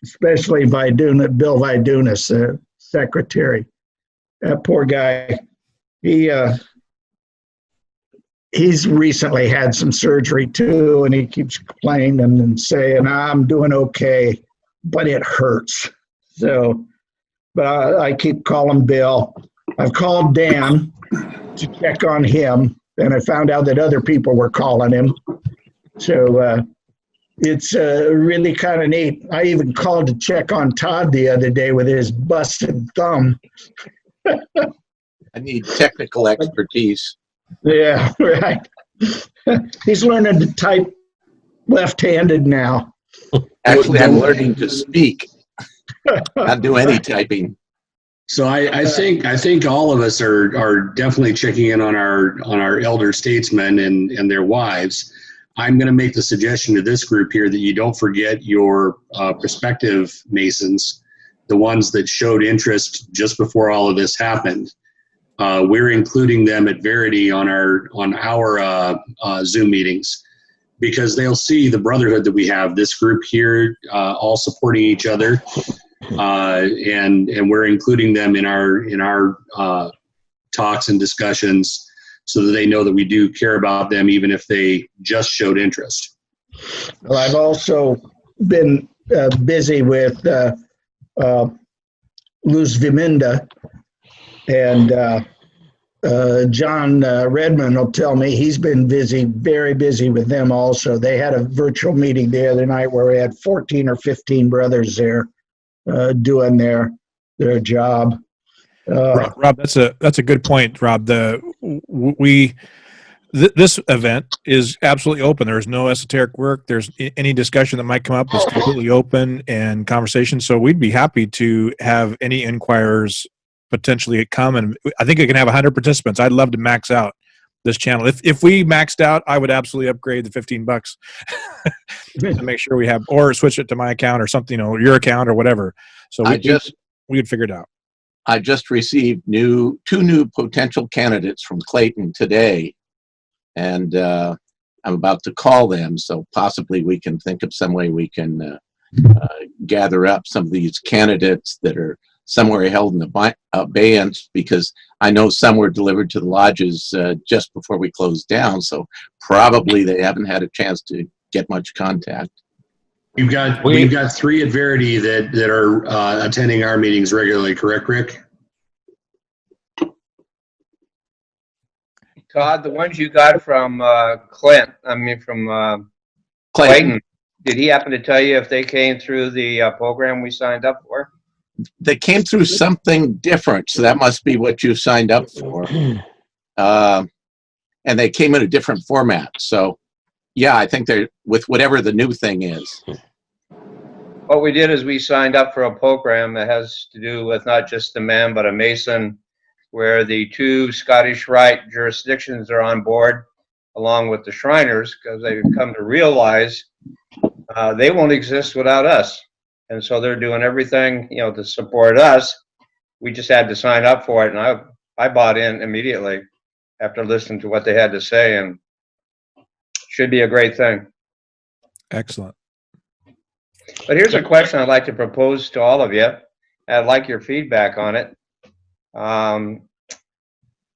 especially Bill Vidunas, the secretary. That poor guy. He's recently had some surgery too, and he keeps complaining and saying, I'm doing okay, but it hurts. So, but I keep calling Bill. I've called Dan to check on him, and I found out that other people were calling him. So it's really kind of neat. I even called to check on Todd the other day with his busted thumb. I need technical expertise. Yeah, right. He's learning to type left-handed now. Actually, I'm learning to speak, not do any typing. So I think all of us are definitely checking in on our elder statesmen and their wives. I'm going to make the suggestion to this group here that you don't forget your prospective Masons, the ones that showed interest just before all of this happened. We're including them at Verity on our Zoom meetings, because they'll see the brotherhood that we have. This group here, all supporting each other, and we're including them in our talks and discussions, so that they know that we do care about them, even if they just showed interest. Well, I've also been busy with Luz Viminda, and John Redmond will tell me he's been busy, very busy with them also. They had a virtual meeting the other night where we had 14 or 15 brothers there doing their job. Rob, that's a good point, Rob. This event is absolutely open. There's no esoteric work. There's any discussion that might come up is completely open and conversation. So we'd be happy to have any inquirers potentially come, and I think it can have 100 participants. I'd love to max out this channel. If we maxed out, I would absolutely upgrade the $15 to make sure we have, or switch it to my account or something, your account or whatever. So we could figure it out. I just received two new potential candidates from Clayton today, and I'm about to call them. So possibly we can think of some way we can gather up some of these candidates that are somewhere held in abeyance, because I know some were delivered to the lodges just before we closed down. So probably they haven't had a chance to get much contact. We've got 3 at Verity that are attending our meetings regularly, correct, Rick? Todd, the ones you got from Clayton, did he happen to tell you if they came through the program we signed up for? They came through something different, so that must be what you signed up for. And they came in a different format. So, yeah, I think they're with whatever the new thing is. What we did is we signed up for a program that has to do with not just a man, but a Mason, where the 2 Scottish Rite jurisdictions are on board, along with the Shriners, because they've come to realize they won't exist without us. And so they're doing everything, to support us. We just had to sign up for it, and I bought in immediately after listening to what they had to say, and should be a great thing. Excellent. But here's a question I'd like to propose to all of you. I'd like your feedback on it. An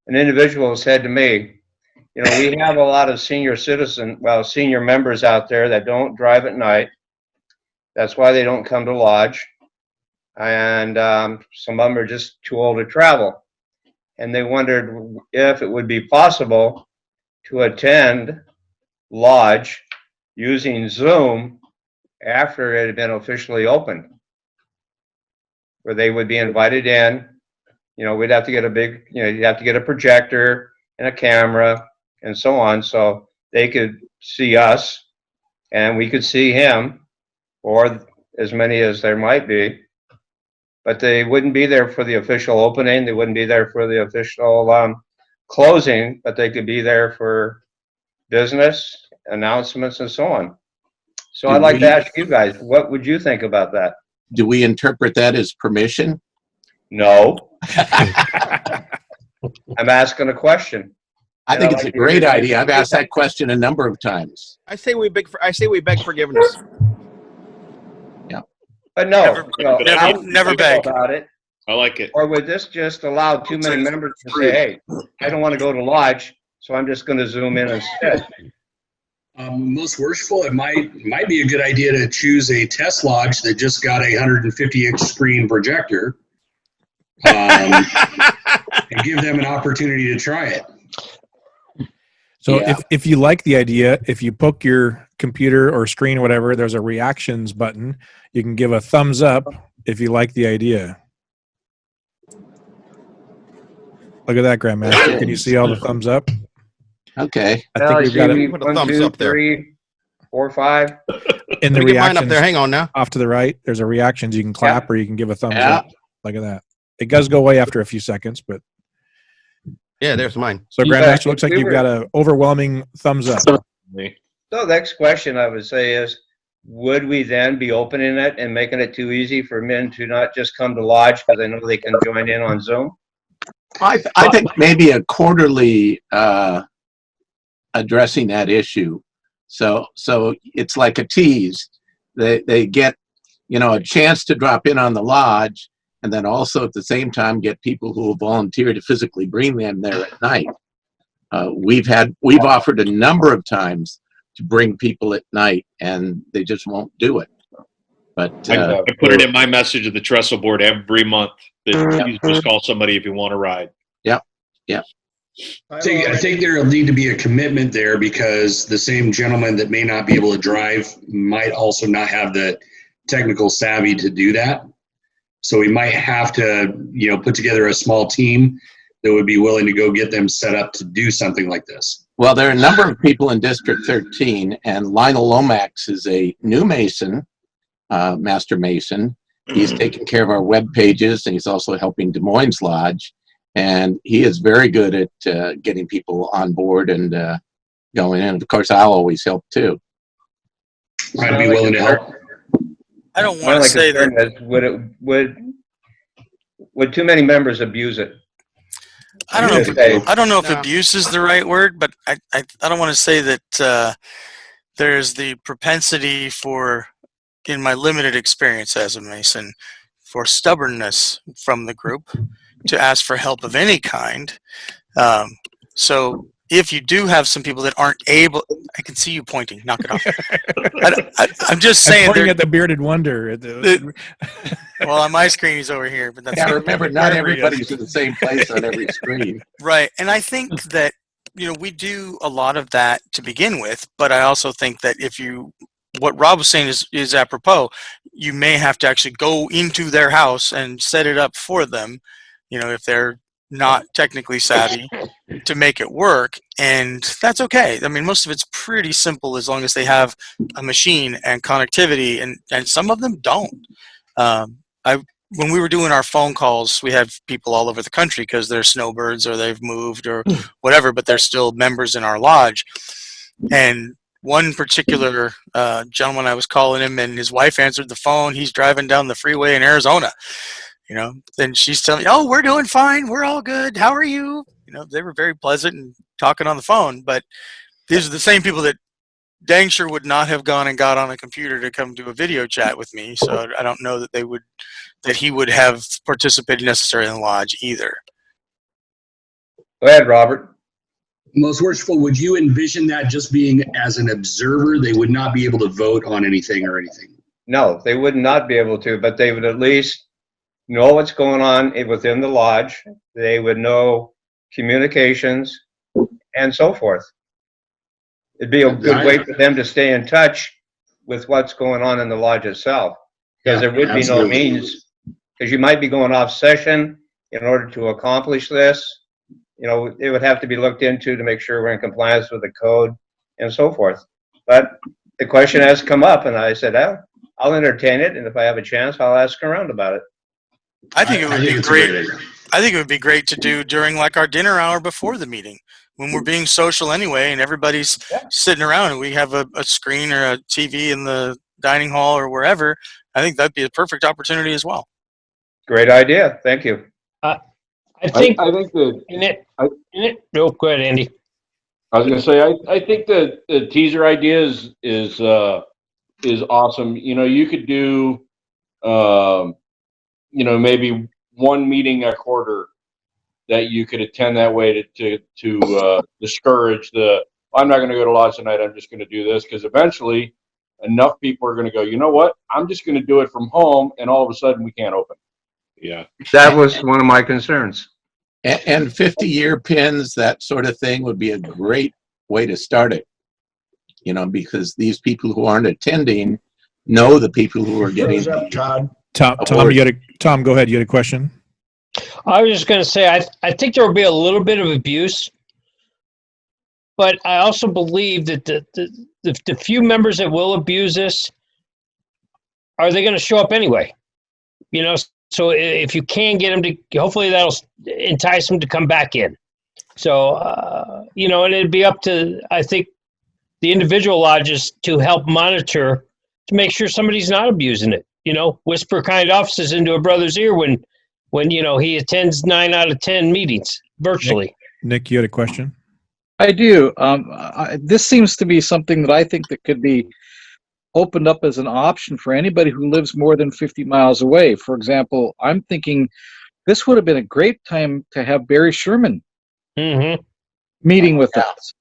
individual said to me, we have a lot of senior members out there that don't drive at night. That's why they don't come to lodge. And some of them are just too old to travel. And they wondered if it would be possible to attend lodge using Zoom after it had been officially opened, where they would be invited in. We'd have to get you'd have to get a projector and a camera and so on, so they could see us and we could see him, or as many as there might be. But they wouldn't be there for the official opening. They wouldn't be there for the official closing, but they could be there for business, announcements, and so on. So I'd like to ask you guys, what would you think about that? Do we interpret that as permission? No. I'm asking a question. I think it's a great idea. I've asked that question a number of times. I say we beg forgiveness. Yeah. But no, never beg about it. I like it. Or would this just allow too many members to say, hey, I don't want to go to lodge, so I'm just going to Zoom in instead? Most worshipful, it might be a good idea to choose a test lodge that just got a 150-inch screen projector, and give them an opportunity to try it. So if you like the idea, if you poke your computer or screen or whatever, there's a reactions button. You can give a thumbs up if you like the idea. Look at that, Grandmaster. Can you see all the thumbs up? Okay. I think we've got it. Put a thumbs up there. 3, 4, 5. In the Let me get mine reactions up there. Hang on now. off to the right, there's a reactions. You can clap or you can give a thumbs up. Look at that. it does go away after a few seconds, but Yeah, there's mine. so Yeah, Grandmaster, looks if like we you've were- got an overwhelming thumbs up. So next question I would say is, would we then be opening it and making it too easy for men to not just come to lodge because they know they can join in on Zoom? I think maybe a quarterly addressing that issue. So it's like a tease. They get, a chance to drop in on the lodge, and then also at the same time get people who will volunteer to physically bring them there at night. We've offered a number of times to bring people at night, and they just won't do it. But I put it in my message of the trestle board every month that you just call somebody if you want to ride. yeah. I think there'll need to be a commitment there, because the same gentleman that may not be able to drive might also not have the technical savvy to do that. So we might have to, put together a small team that would be willing to go get them set up to do something like this. Well, there are a number of people in District 13, and Lionel Lomax is a new Mason, Master Mason. He's taking care of our web pages, and he's also helping Des Moines Lodge. And he is very good at getting people on board and going in. Of course, I'll always help too. I'd be willing to help. I don't want to say that. Would too many members abuse it? I don't know if abuse is the right word, but I don't want to say that there's the propensity for, in my limited experience as a Mason, for stubbornness from the group to ask for help of any kind. So if you do have some people that aren't able, I can see you pointing, knock it off. I'm just saying. I'm pointing at the bearded wonder. Well, on my screen he's over here, but that's Remember, not everybody's in the same place on every screen. Right, and I think that we do a lot of that to begin with, but I also think that what Rob was saying is apropos. You may have to actually go into their house and set it up for them, if they're not technically savvy, to make it work, and that's okay. I mean, most of it's pretty simple as long as they have a machine and connectivity, and some of them don't. When we were doing our phone calls, we have people all over the country because they're snowbirds or they've moved or whatever, but they're still members in our lodge. And one particular gentleman, I was calling him, and his wife answered the phone. He's driving down the freeway in Arizona. Then she's telling me, "Oh, we're doing fine. We're all good. How are you?" They were very pleasant and talking on the phone, but these are the same people that dang sure would not have gone and got on a computer to come do a video chat with me. So I don't know that he would have participated necessarily in the lodge either. Go ahead, Robert. Most Worshipful, would you envision that just being as an observer? They would not be able to vote on anything or anything? No, they would not be able to, but they would at least know what's going on within the lodge. They would know communications and so forth. It'd be a good way for them to stay in touch with what's going on in the lodge itself, because there would be no means, because you might be going off session in order to accomplish this. It would have to be looked into to make sure we're in compliance with the code and so forth. But the question has come up, and I said, I'll entertain it, and if I have a chance, I'll ask around about it. I think it would be great. I think it would be great to do during like our dinner hour before the meeting, when we're being social anyway, and everybody's sitting around, and we have a screen or a TV in the dining hall or wherever. I think that'd be a perfect opportunity as well. Great idea. Thank you. I think that go ahead, Andy. I was going to say, I think that the teaser idea is awesome. You could do, maybe one meeting a quarter that you could attend that way to discourage I'm not going to go to lodge tonight. I'm just going to do this, because eventually enough people are going to go, you know what? I'm just going to do it from home, and all of a sudden we can't open. Yeah. That was one of my concerns. And 50-year pins, that sort of thing, would be a great way to start it. Because these people who aren't attending know the people who are getting. Todd. Tom, go ahead. You had a question? I was just going to say, I think there will be a little bit of abuse, but I also believe that the few members that will abuse this, are they going to show up anyway? So if you can get them to, hopefully that'll entice them to come back in. So, and it'd be up to, I think, the individual lodges to help monitor to make sure somebody's not abusing it. Whisper kind offices into a brother's ear when he attends 9 out of 10 meetings virtually. Nick, you had a question? I do. This seems to be something that I think that could be opened up as an option for anybody who lives more than 50 miles away. For example, I'm thinking this would have been a great time to have Barry Sherman meeting with us.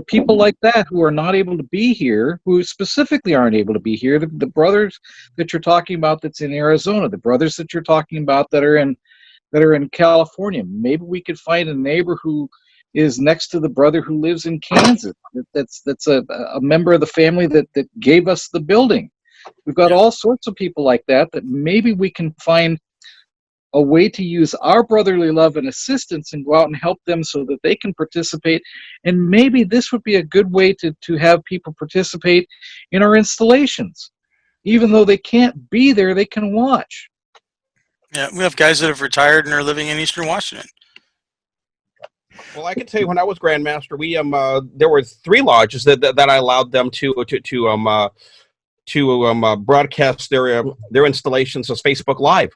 People like that who are not able to be here, who specifically aren't able to be here, the brothers that you're talking about that's in Arizona, the brothers that you're talking about that are in California. Maybe we could find a neighbor who is next to the brother who lives in Kansas. That's a member of the family that gave us the building. We've got all sorts of people like that maybe we can find a way to use our brotherly love and assistance and go out and help them so that they can participate. And maybe this would be a good way to have people participate in our installations. Even though they can't be there, they can watch. Yeah, we have guys that have retired and are living in Eastern Washington. Well, I can tell you when I was Grandmaster, we there were 3 lodges that I allowed them to broadcast their installations as Facebook Live.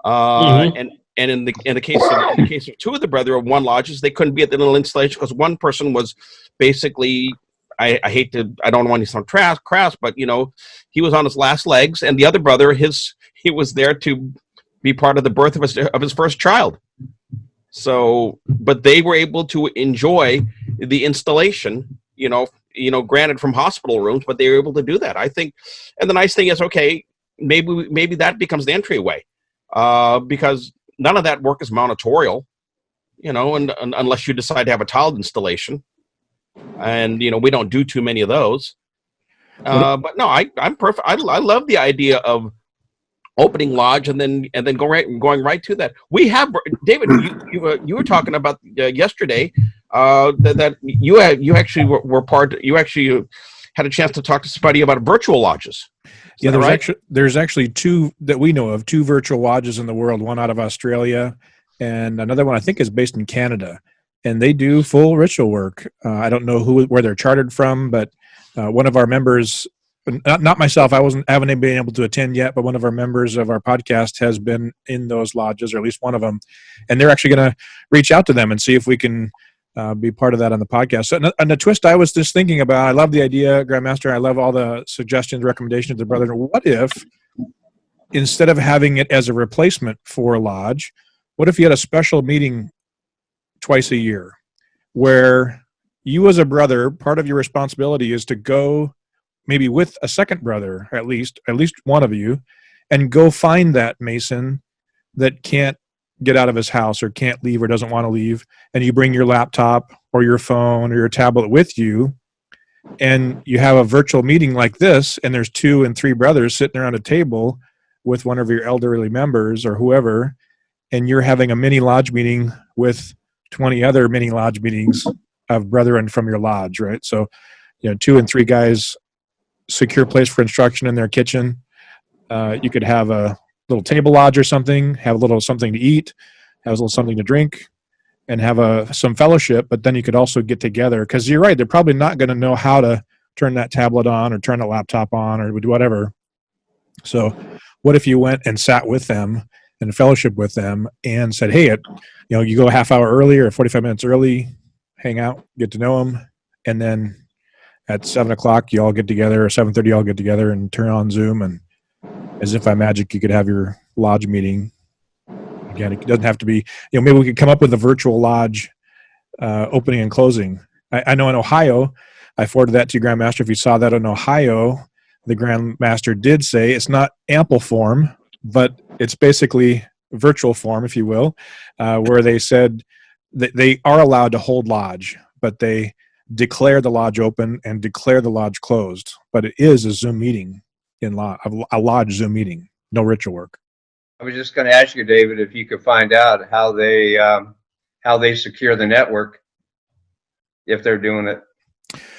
And in the case of 2 of the brother of 1 lodges, they couldn't be at the little installation because one person was basically, I don't want to sound crass, but he was on his last legs, and the other brother, he was there to be part of the birth of his first child. So, but they were able to enjoy the installation, granted from hospital rooms, but they were able to do that. I think, and the nice thing is, okay, maybe that becomes the entryway, because none of that work is monitorial, and unless you decide to have a tiled installation, and we don't do too many of those. But no, I'm perfect. I love the idea of opening lodge and then going right to that. We have, David, you were talking about yesterday that you actually were part. You actually had a chance to talk to somebody about virtual lodges. Yeah, there's actually 2 that we know of, 2 virtual lodges in the world. One out of Australia, and another one I think is based in Canada, and they do full ritual work. I don't know where they're chartered from, but one of our members. Not myself. I haven't been able to attend yet, but one of our members of our podcast has been in those lodges, or at least one of them, and they're actually going to reach out to them and see if we can be part of that on the podcast. So, and the twist I was just thinking about, I love the idea, Grandmaster. I love all the suggestions, recommendations of brother. What if instead of having it as a replacement for a lodge, what if you had a special meeting twice a year, where you as a brother, part of your responsibility is to go, maybe with a second brother, at least one of you, and go find that Mason that can't get out of his house or can't leave or doesn't want to leave, and you bring your laptop or your phone or your tablet with you, and you have a virtual meeting like this, and there's 2 and 3 brothers sitting around a table with one of your elderly members or whoever, and you're having a mini lodge meeting with 20 other mini lodge meetings of brethren from your lodge, right? So, 2 and 3 guys, secure place for instruction in their kitchen. You could have a little table lodge or something, have a little something to eat, have a little something to drink, and have some fellowship. But then you could also get together, because you're right, they're probably not going to know how to turn that tablet on or turn the laptop on or do whatever. So what if you went and sat with them and fellowship with them and said, hey, you go a half hour early or 45 minutes early, hang out, get to know them, and then at 7 o'clock, you all get together, or 7:30, you all get together and turn on Zoom, and as if by magic, you could have your lodge meeting. Again, it doesn't have to be, maybe we could come up with a virtual lodge opening and closing. I know in Ohio, I forwarded that to you, Grandmaster. If you saw that in Ohio, the Grandmaster did say it's not ample form, but it's basically virtual form, if you will, where they said that they are allowed to hold lodge, but they declare the lodge open and declare the lodge closed. But it is a Zoom meeting, a lodge Zoom meeting, no ritual work. I was just going to ask you, David, if you could find out how they secure the network, if they're doing it.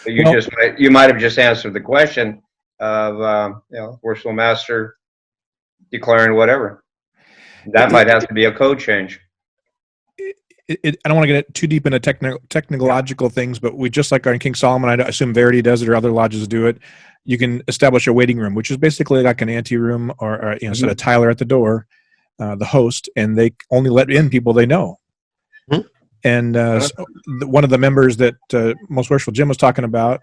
You might have just answered the question of Worshipful Master declaring whatever. That might have to be a code change. I don't want to get too deep into technological things, but we just like on King Solomon, I assume Verity does it or other lodges do it. You can establish a waiting room, which is basically like an ante room or set a Tyler at the door, the host, and they only let in people they know. Mm-hmm. And one of the members that Most Worshipful Jim was talking about,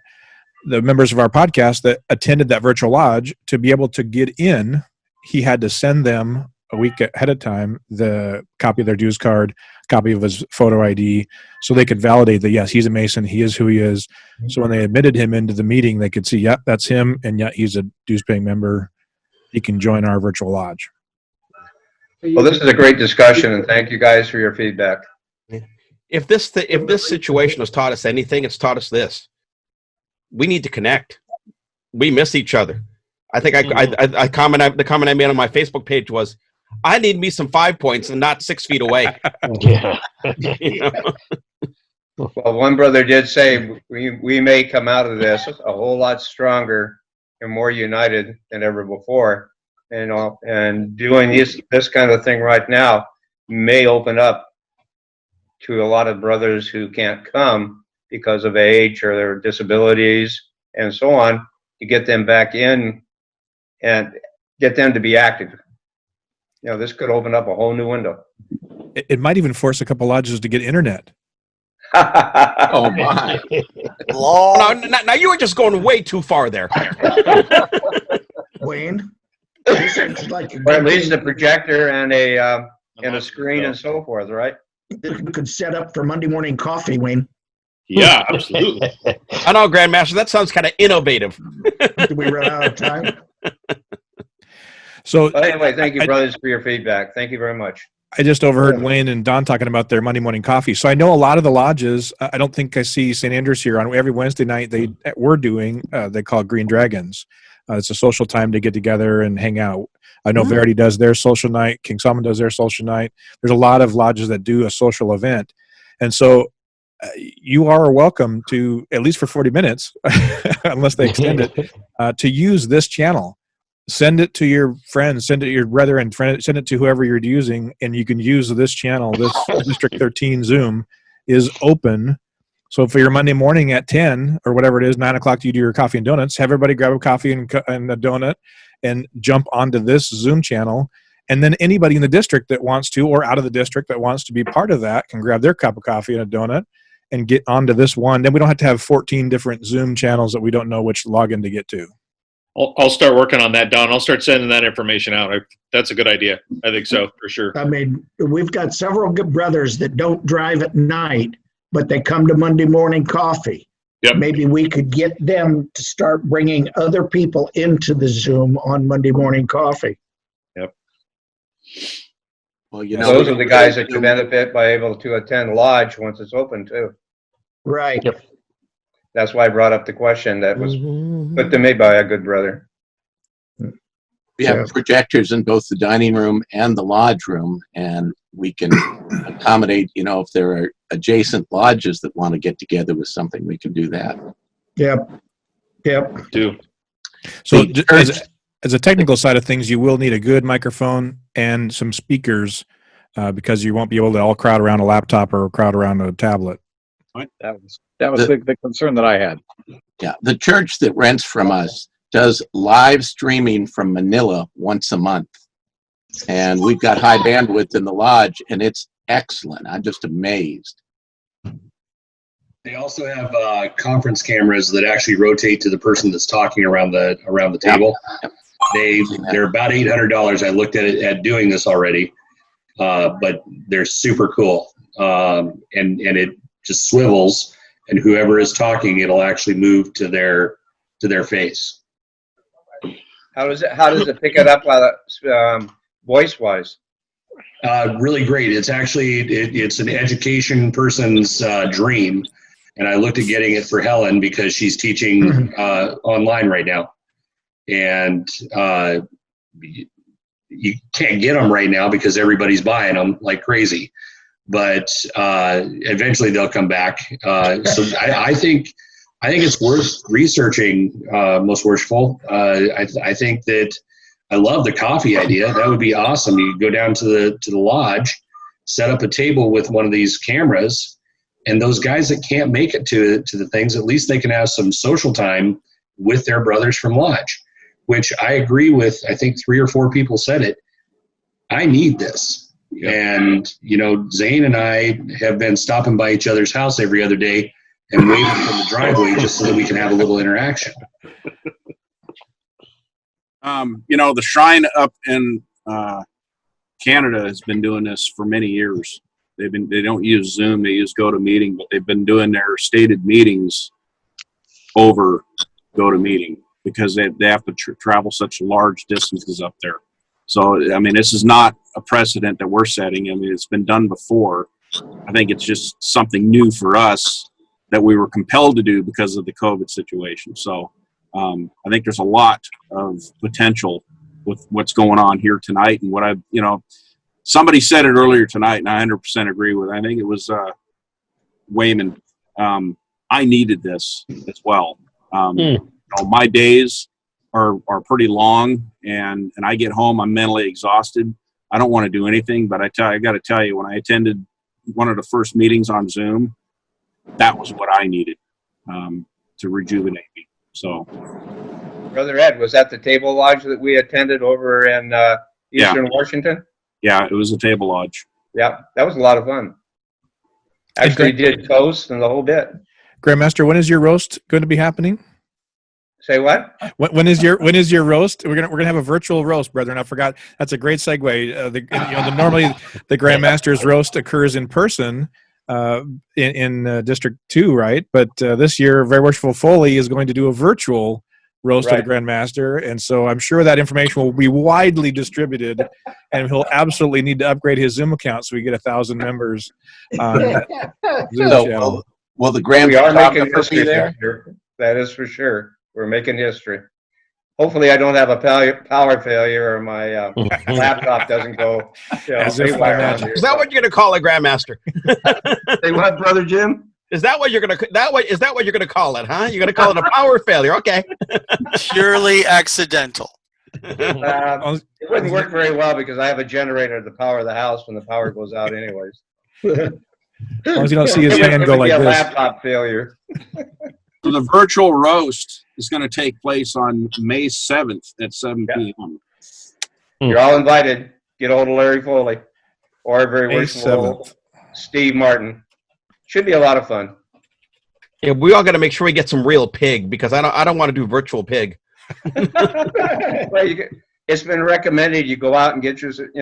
the members of our podcast that attended that virtual lodge, to be able to get in, he had to send them a week ahead of time the copy of their dues card, copy of his photo ID, so they could validate that, yes, he's a Mason, he is who he is. So when they admitted him into the meeting, they could see, yep, that's him, and yet he's a dues-paying member. He can join our virtual lodge. Well, this is a great discussion, and thank you guys for your feedback. If this situation has taught us anything, it's taught us this: we need to connect. We miss each other. I think the comment I made on my Facebook page was, I need me some 5 points and not 6 feet away. Yeah. You know? Well, one brother did say we may come out of this a whole lot stronger and more united than ever before. And doing this kind of thing right now may open up to a lot of brothers who can't come because of age or their disabilities and so on, to get them back in and get them to be active. You know, this could open up a whole new window. It might even force a couple lodges to get internet. Oh my! Now you were just going way too far there. Wayne? Or at least a projector and a screen and so forth, right? You could set up for Monday morning coffee, Wayne. Yeah, absolutely. I know, Grandmaster, that sounds kind of innovative. Did we run out of time? So But anyway, thank you, brothers, for your feedback. Thank you very much. I just overheard Wayne and Don talking about their Monday morning coffee. So I know a lot of the lodges, I don't think I see St. Andrews here on every Wednesday night we're doing, they call it Green Dragons. It's a social time to get together and hang out. I know Verity does their social night. King Solomon does their social night. There's a lot of lodges that do a social event. And so you are welcome to, at least for 40 minutes, unless they extend it, to use this channel. Send it to your friends, send it to your brethren, send it to whoever you're using, and you can use this channel. This District 13 Zoom is open. So for your Monday morning at 10 or whatever it is, 9 o'clock, you do your coffee and donuts. Have everybody grab a coffee and a donut and jump onto this Zoom channel. And then anybody in the district that wants to, or out of the district that wants to be part of that, can grab their cup of coffee and a donut and get onto this one. Then we don't have to have 14 different Zoom channels that we don't know which login to get to. I'll start working on that, Don. I'll start sending that information out. That's a good idea. I think so, for sure. I mean, we've got several good brothers that don't drive at night, but they come to Monday morning coffee. Yep. Maybe we could get them to start bringing other people into the Zoom on Monday morning coffee. Yep. Well, Those are the guys that you benefit by able to attend lodge once it's open too. Right. Yep. That's why I brought up the question that was put to me by a good brother. We have projectors in both the dining room and the lodge room, and we can accommodate, if there are adjacent lodges that want to get together with something, we can do that. Yep. Do. So as a technical side of things, you will need a good microphone and some speakers because you won't be able to all crowd around a laptop or crowd around a tablet. That was the concern that I had. Yeah, the church that rents from us does live streaming from Manila once a month. And we've got high bandwidth in the lodge, and it's excellent. I'm just amazed. They also have conference cameras that actually rotate to the person that's talking around the table. They're about $800. I looked at doing this already, but they're super cool. And it just swivels, and whoever is talking, it'll actually move to their face. How does it pick it up voice wise? Really great. It's actually it's an education person's dream, and I looked at getting it for Helen because she's teaching online right now, and you can't get them right now because everybody's buying them like crazy. But eventually they'll come back. So I think it's worth researching. Most Worshipful. I think that I love the coffee idea. That would be awesome. You go down to the lodge, set up a table with one of these cameras, and those guys that can't make it to the things, at least they can have some social time with their brothers from lodge, which I agree with. I think 3 or 4 people said it. I need this. And, Zane and I have been stopping by each other's house every other day and waving from the driveway just so that we can have a little interaction. The shrine up in Canada has been doing this for many years. They don't use Zoom, they use GoToMeeting, but they've been doing their stated meetings over GoToMeeting because they have to travel such large distances up there. So, this is not a precedent that we're setting. It's been done before. I think it's just something new for us that we were compelled to do because of the COVID situation. So I think there's a lot of potential with what's going on here tonight. And what somebody said it earlier tonight, and I 100% agree with it. I think it was Wayman. I needed this as well. My days are pretty long, and I get home, I'm mentally exhausted. I don't want to do anything, but I got to tell you, when I attended one of the first meetings on Zoom, that was what I needed to rejuvenate me. So, Brother Ed, was that the table lodge that we attended over in Eastern Washington? Yeah, it was a table lodge. Yeah, that was a lot of fun. Actually did toast and the whole bit. Grandmaster, when is your roast going to be happening? Say what? When is your roast? We're gonna have a virtual roast, brethren. I forgot. That's a great segue. Normally the Grandmaster's roast occurs in person in District 2, right? But this year, Very Worshipful Foley is going to do a virtual roast of the Grandmaster, and so I'm sure that information will be widely distributed, and he'll absolutely need to upgrade his Zoom account so we get 1,000 members. Will the we are making Grandmaster history be there? That is for sure. We're making history. Hopefully, I don't have a power failure or my laptop doesn't go. Is that what you're going to call a Grandmaster? Say what, Brother Jim? Is that what you're going to call it? Huh? You're going to call it a power failure? Okay. Purely accidental. It wouldn't work very well because I have a generator to power the house when the power goes out, anyways. As long as you don't see his hand go like this. It would be a this. laptop failure. So the virtual roast is going to take place on May 7th at 7 p.m. You're all invited. Get hold of Larry Foley or Very May Worshipful 7th. Steve Martin. Should be a lot of fun. Yeah, we all got to make sure we get some real pig because I don't want to do virtual pig. Well, it's been recommended you go out and get yourself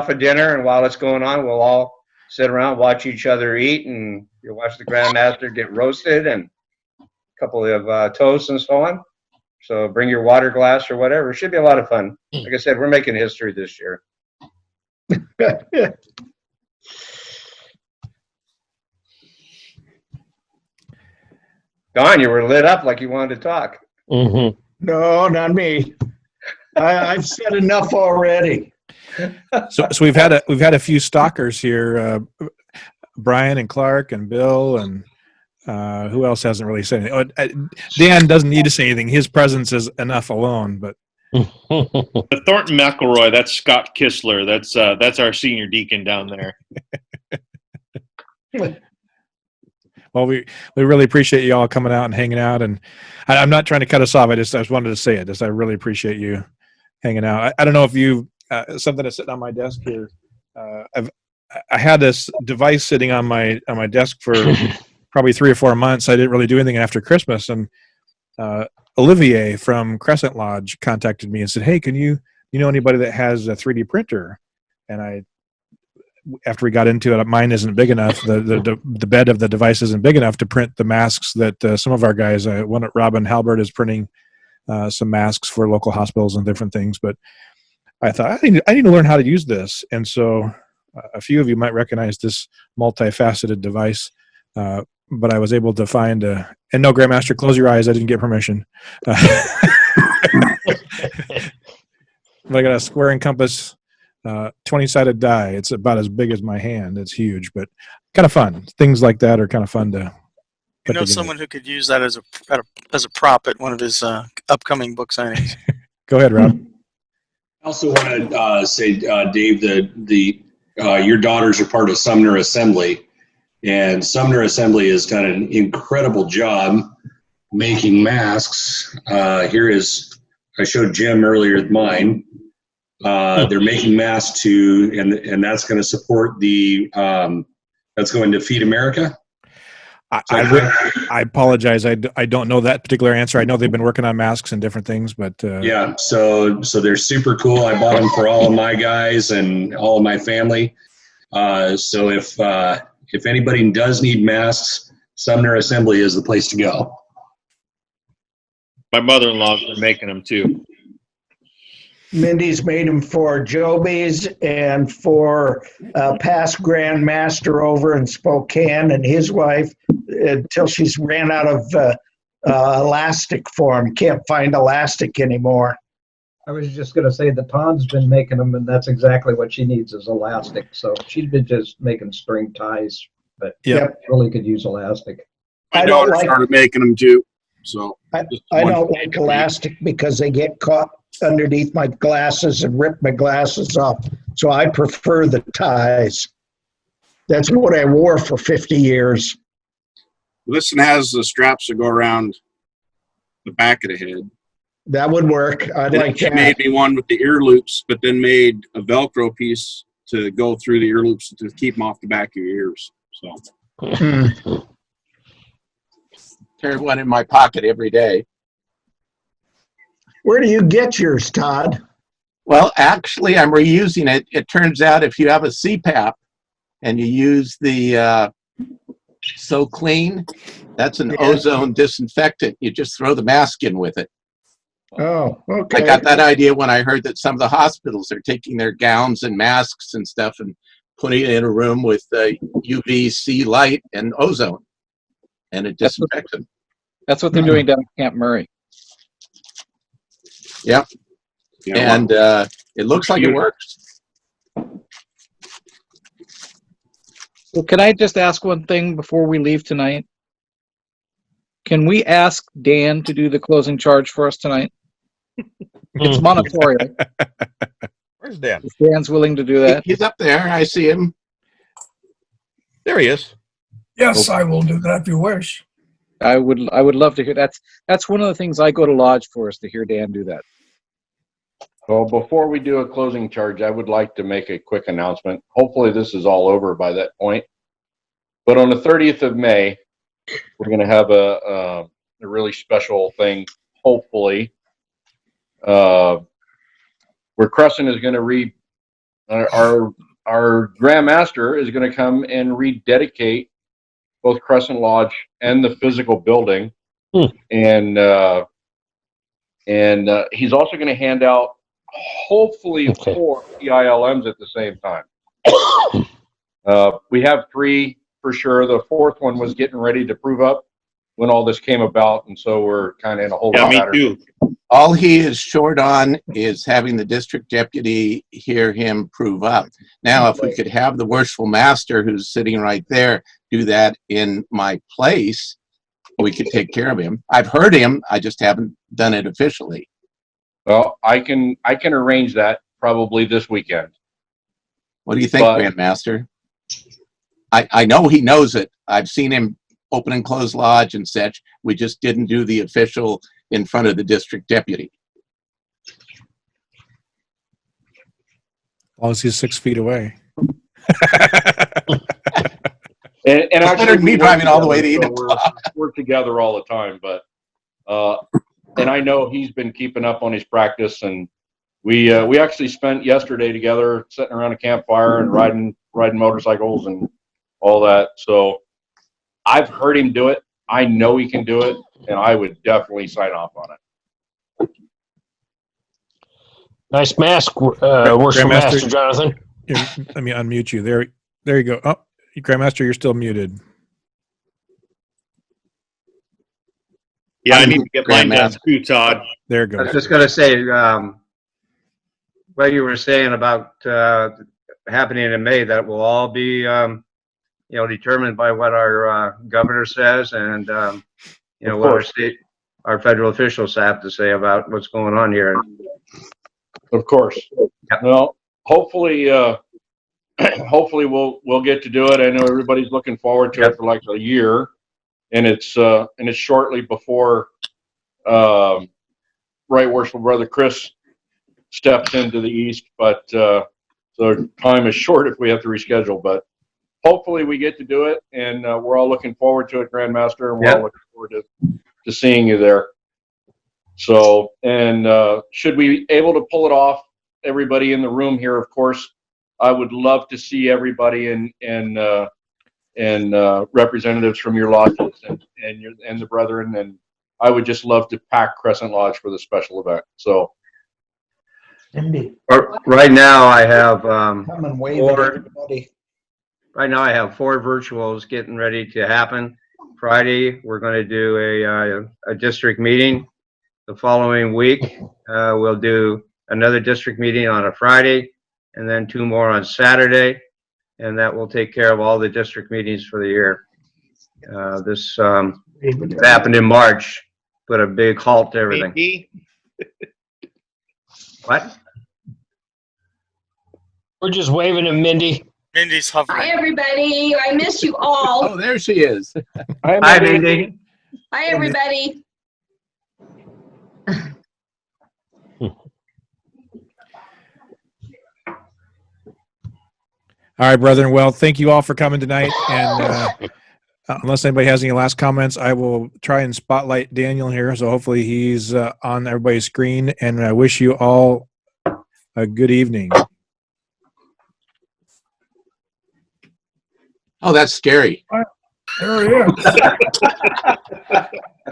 a dinner, and while it's going on, we'll all sit around, watch each other eat, and you watch the Grandmaster get roasted and a couple of toasts and so on. So bring your water glass or whatever. It should be a lot of fun. Like I said, we're making history this year. Don, you were lit up like you wanted to talk. No, not me. I've said enough already. So we've had a few stalkers here, Brian and Clark and Bill and who else hasn't really said anything? Dan doesn't need to say anything. His presence is enough alone. But The Thornton McElroy, that's Scott Kistler. That's our senior deacon down there. well, we really appreciate you all coming out and hanging out. And I'm not trying to cut us off. I just wanted to say it. I really appreciate you hanging out. I don't know if you something that's sitting on my desk here. I had this device sitting on my desk for probably 3 or 4 months. I didn't really do anything after Christmas, and Olivier from Crescent Lodge contacted me and said, "Hey, can you know anybody that has a 3D printer?" And after we got into it, mine isn't big enough. The bed of the device isn't big enough to print the masks that some of our guys. Robin Halbert is printing some masks for local hospitals and different things. But I thought I need to learn how to use this, and so a few of you might recognize this multifaceted device. But I was able to find and no, Grandmaster, close your eyes. I didn't get permission. But I got a square and compass 20-sided die. It's about as big as my hand. It's huge, but kind of fun. Things like that are kind of fun to put together. Someone who could use that as a prop at one of his upcoming book signings. Go ahead, Rob. I also want to say, Dave, your daughters are part of Sumner Assembly, and Sumner Assembly has done an incredible job making masks. I showed Jim earlier mine. They're making masks and that's going to support that's going to Feed America. I apologize. I don't know that particular answer. I know they've been working on masks and different things, but yeah. So they're super cool. I bought them for all of my guys and all of my family. So if anybody does need masks, Sumner Assembly is the place to go. My mother-in-law's been making them too. Mindy's made them for Joby's and for past Grand Master over in Spokane and his wife until she's ran out of elastic for him. Can't find elastic anymore. I was just going to say that Todd's been making them, and that's exactly what she needs is elastic. So she's been just making string ties, but really could use elastic. My daughter started making them too. So I don't like elastic because they get caught underneath my glasses and rip my glasses off. So I prefer the ties. That's what I wore for 50 years. This one has the straps that go around the back of the head. That would work. I'd like She that. made me one with the ear loops, but then made a Velcro piece to go through the ear loops to keep them off the back of your ears. So Carry one in my pocket every day. Where do you get yours, Todd? Well, actually, I'm reusing it. It turns out if you have a CPAP and you use the So Clean, that's an ozone disinfectant. You just throw the mask in with it. Oh, okay. I got that idea when I heard that some of the hospitals are taking their gowns and masks and stuff and putting it in a room with UVC light and ozone, and it disinfects them. That's what they're doing down at Camp Murray. Yep. Yeah, And it looks like it works. Well, can I just ask one thing before we leave tonight? Can we ask Dan to do the closing charge for us tonight? It's monitorial. Where's Dan? If Dan's willing to do that. He's up there. I see him. There he is. Yes, I will do that if you wish. I would love to hear that's one of the things I go to Lodge for, is to hear Dan do that. Well, before we do a closing charge, I would like to make a quick announcement. Hopefully this is all over by that point. But on the 30th of May, we're going to have a really special thing, hopefully, where Crescent is going to read, our Grand Master is going to come and rededicate both Crescent Lodge and the physical building. And he's also going to hand out hopefully 4 EILMs at the same time. We have 3 for sure. The 4th one was getting ready to prove up when all this came about, and so we're kind of in a whole lot Yeah, me too. All he is short on is having the district deputy hear him prove up. Now, if we could have the Worshipful Master, who's sitting right there, do that in my place, we could take care of him. I've heard him. I just haven't done it officially. Well, I can arrange that probably this weekend. What do you think, Grandmaster? I know he knows it. I've seen him open and close lodge and such. We just didn't do the official in front of the district deputy. As long as he's 6 feet away. And actually, me driving all the way to Eden. We're together all the time, but and I know he's been keeping up on his practice, and we actually spent yesterday together sitting around a campfire and riding motorcycles and all that. So I've heard him do it. I know he can do it, and I would definitely sign off on it. Nice mask, Worshipful Master Jonathan. Here, let me unmute you. There you go. Oh, Grandmaster, you're still muted. Yeah, I need to get mine done too, Todd. There it I goes. was just going to say, what you were saying about happening in May, that will all be, determined by what our governor says and, what our federal officials have to say about what's going on here. Of course. Well, hopefully, hopefully we'll get to do it. I know everybody's looking forward to it for like a year, and it's shortly before Right Worshipful Brother Chris steps into the East, but so time is short if we have to reschedule. But hopefully we get to do it, and we're all looking forward to it, Grandmaster, and we're all looking forward to seeing you there. So, and should we be able to pull it off, everybody in the room here, of course, I would love to see everybody and representatives from your lodges and the brethren, and I would just love to pack Crescent Lodge for the special event. So, Right now I have Come and wave at everybody. right now I have 4 virtuals getting ready to happen. Friday we're going to do a district meeting. The following week we'll do another district meeting on a Friday, and then 2 more on Saturday, and that will take care of all the district meetings for the year. This happened in March, put a big halt to everything. What? We're just waving at Mindy. Mindy's hovering. Hi, everybody. I miss you all. Oh, there she is. Hi, Mindy. Hi, everybody. All right, brethren. Well, thank you all for coming tonight. And unless anybody has any last comments, I will try and spotlight Daniel here. So hopefully he's on everybody's screen. And I wish you all a good evening. Oh, that's scary. There he is.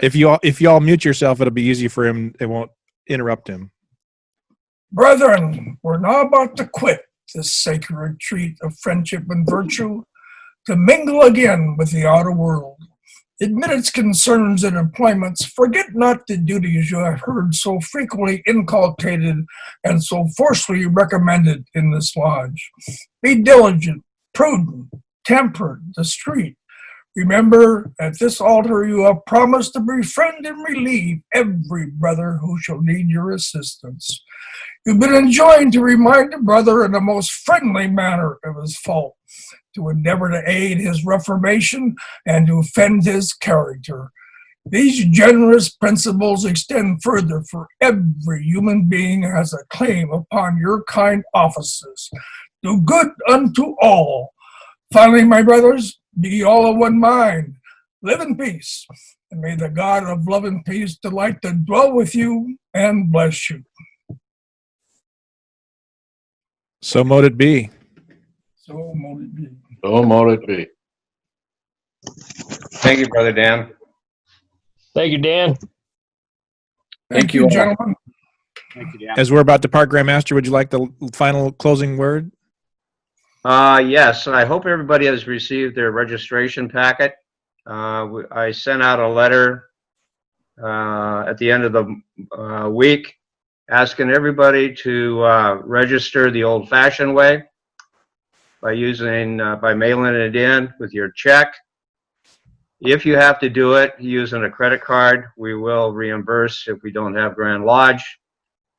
If you all mute yourself, it'll be easy for him. It won't interrupt him. Brethren, we're now about to quit this sacred retreat of friendship and virtue to mingle again with the outer world. Admit its concerns and employments. Forget not the duties you have heard so frequently inculcated and so forcefully recommended in this lodge. Be diligent, prudent, temperate, discreet. Remember, at this altar you have promised to befriend and relieve every brother who shall need your assistance. You've been enjoined to remind a brother in the most friendly manner of his fault, to endeavor to aid his reformation and to defend his character. These generous principles extend further, for every human being has a claim upon your kind offices. Do good unto all. Finally, my brothers, be all of one mind. Live in peace, and may the God of love and peace delight to dwell with you and bless you. So mote it be. So mote it be. so mote it be. Thank you, Brother Dan. Thank you, Dan. Thank you, gentlemen. Thank you, Dan. As we're about to part, Grandmaster, would you like the final closing word? Yes, I hope everybody has received their registration packet. I sent out a letter at the end of the week asking everybody to register the old-fashioned way by mailing it in with your check. If you have to do it using a credit card, we will reimburse if we don't have Grand Lodge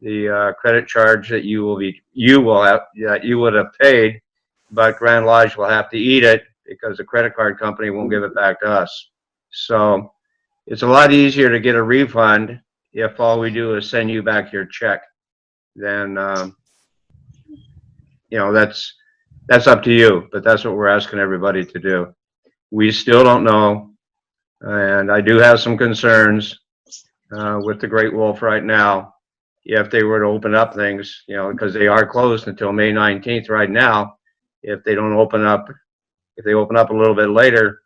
the credit charge that you would have paid, but Grand Lodge will have to eat it because the credit card company won't give it back to us. So it's a lot easier to get a refund if all we do is send you back your check. Then that's up to you, but that's what we're asking everybody to do. We still don't know, and I do have some concerns with the Great Wolf right now. If they were to open up things, because they are closed until May 19th right now. If they open up a little bit later,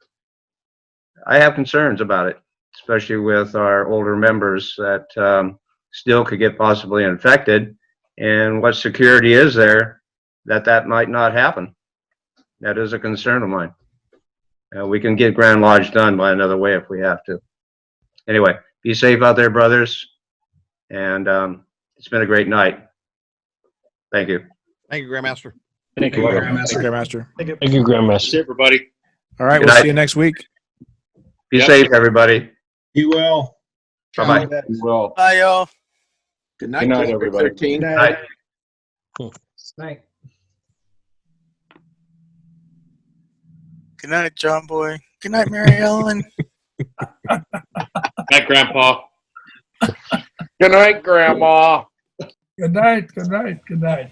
I have concerns about it, especially with our older members that still could get possibly infected, and what security is there that might not happen. That is a concern of mine. We can get Grand Lodge done by another way if we have to. Anyway, be safe out there, brothers, and it's been a great night. Thank you. Thank you, Grandmaster. Thank you, Grandmaster. Thank you, Grandmaster. See everybody. All right, Good we'll night. see you next week. Be safe, everybody. You will. Bye-bye. Well, Bye, y'all. Good night, Good night, District everybody. 13. Good night. Night. Good night, John Boy. Good night, Mary Ellen. Night, Grandpa. Good night, Grandma. Good night. Good night. Good night.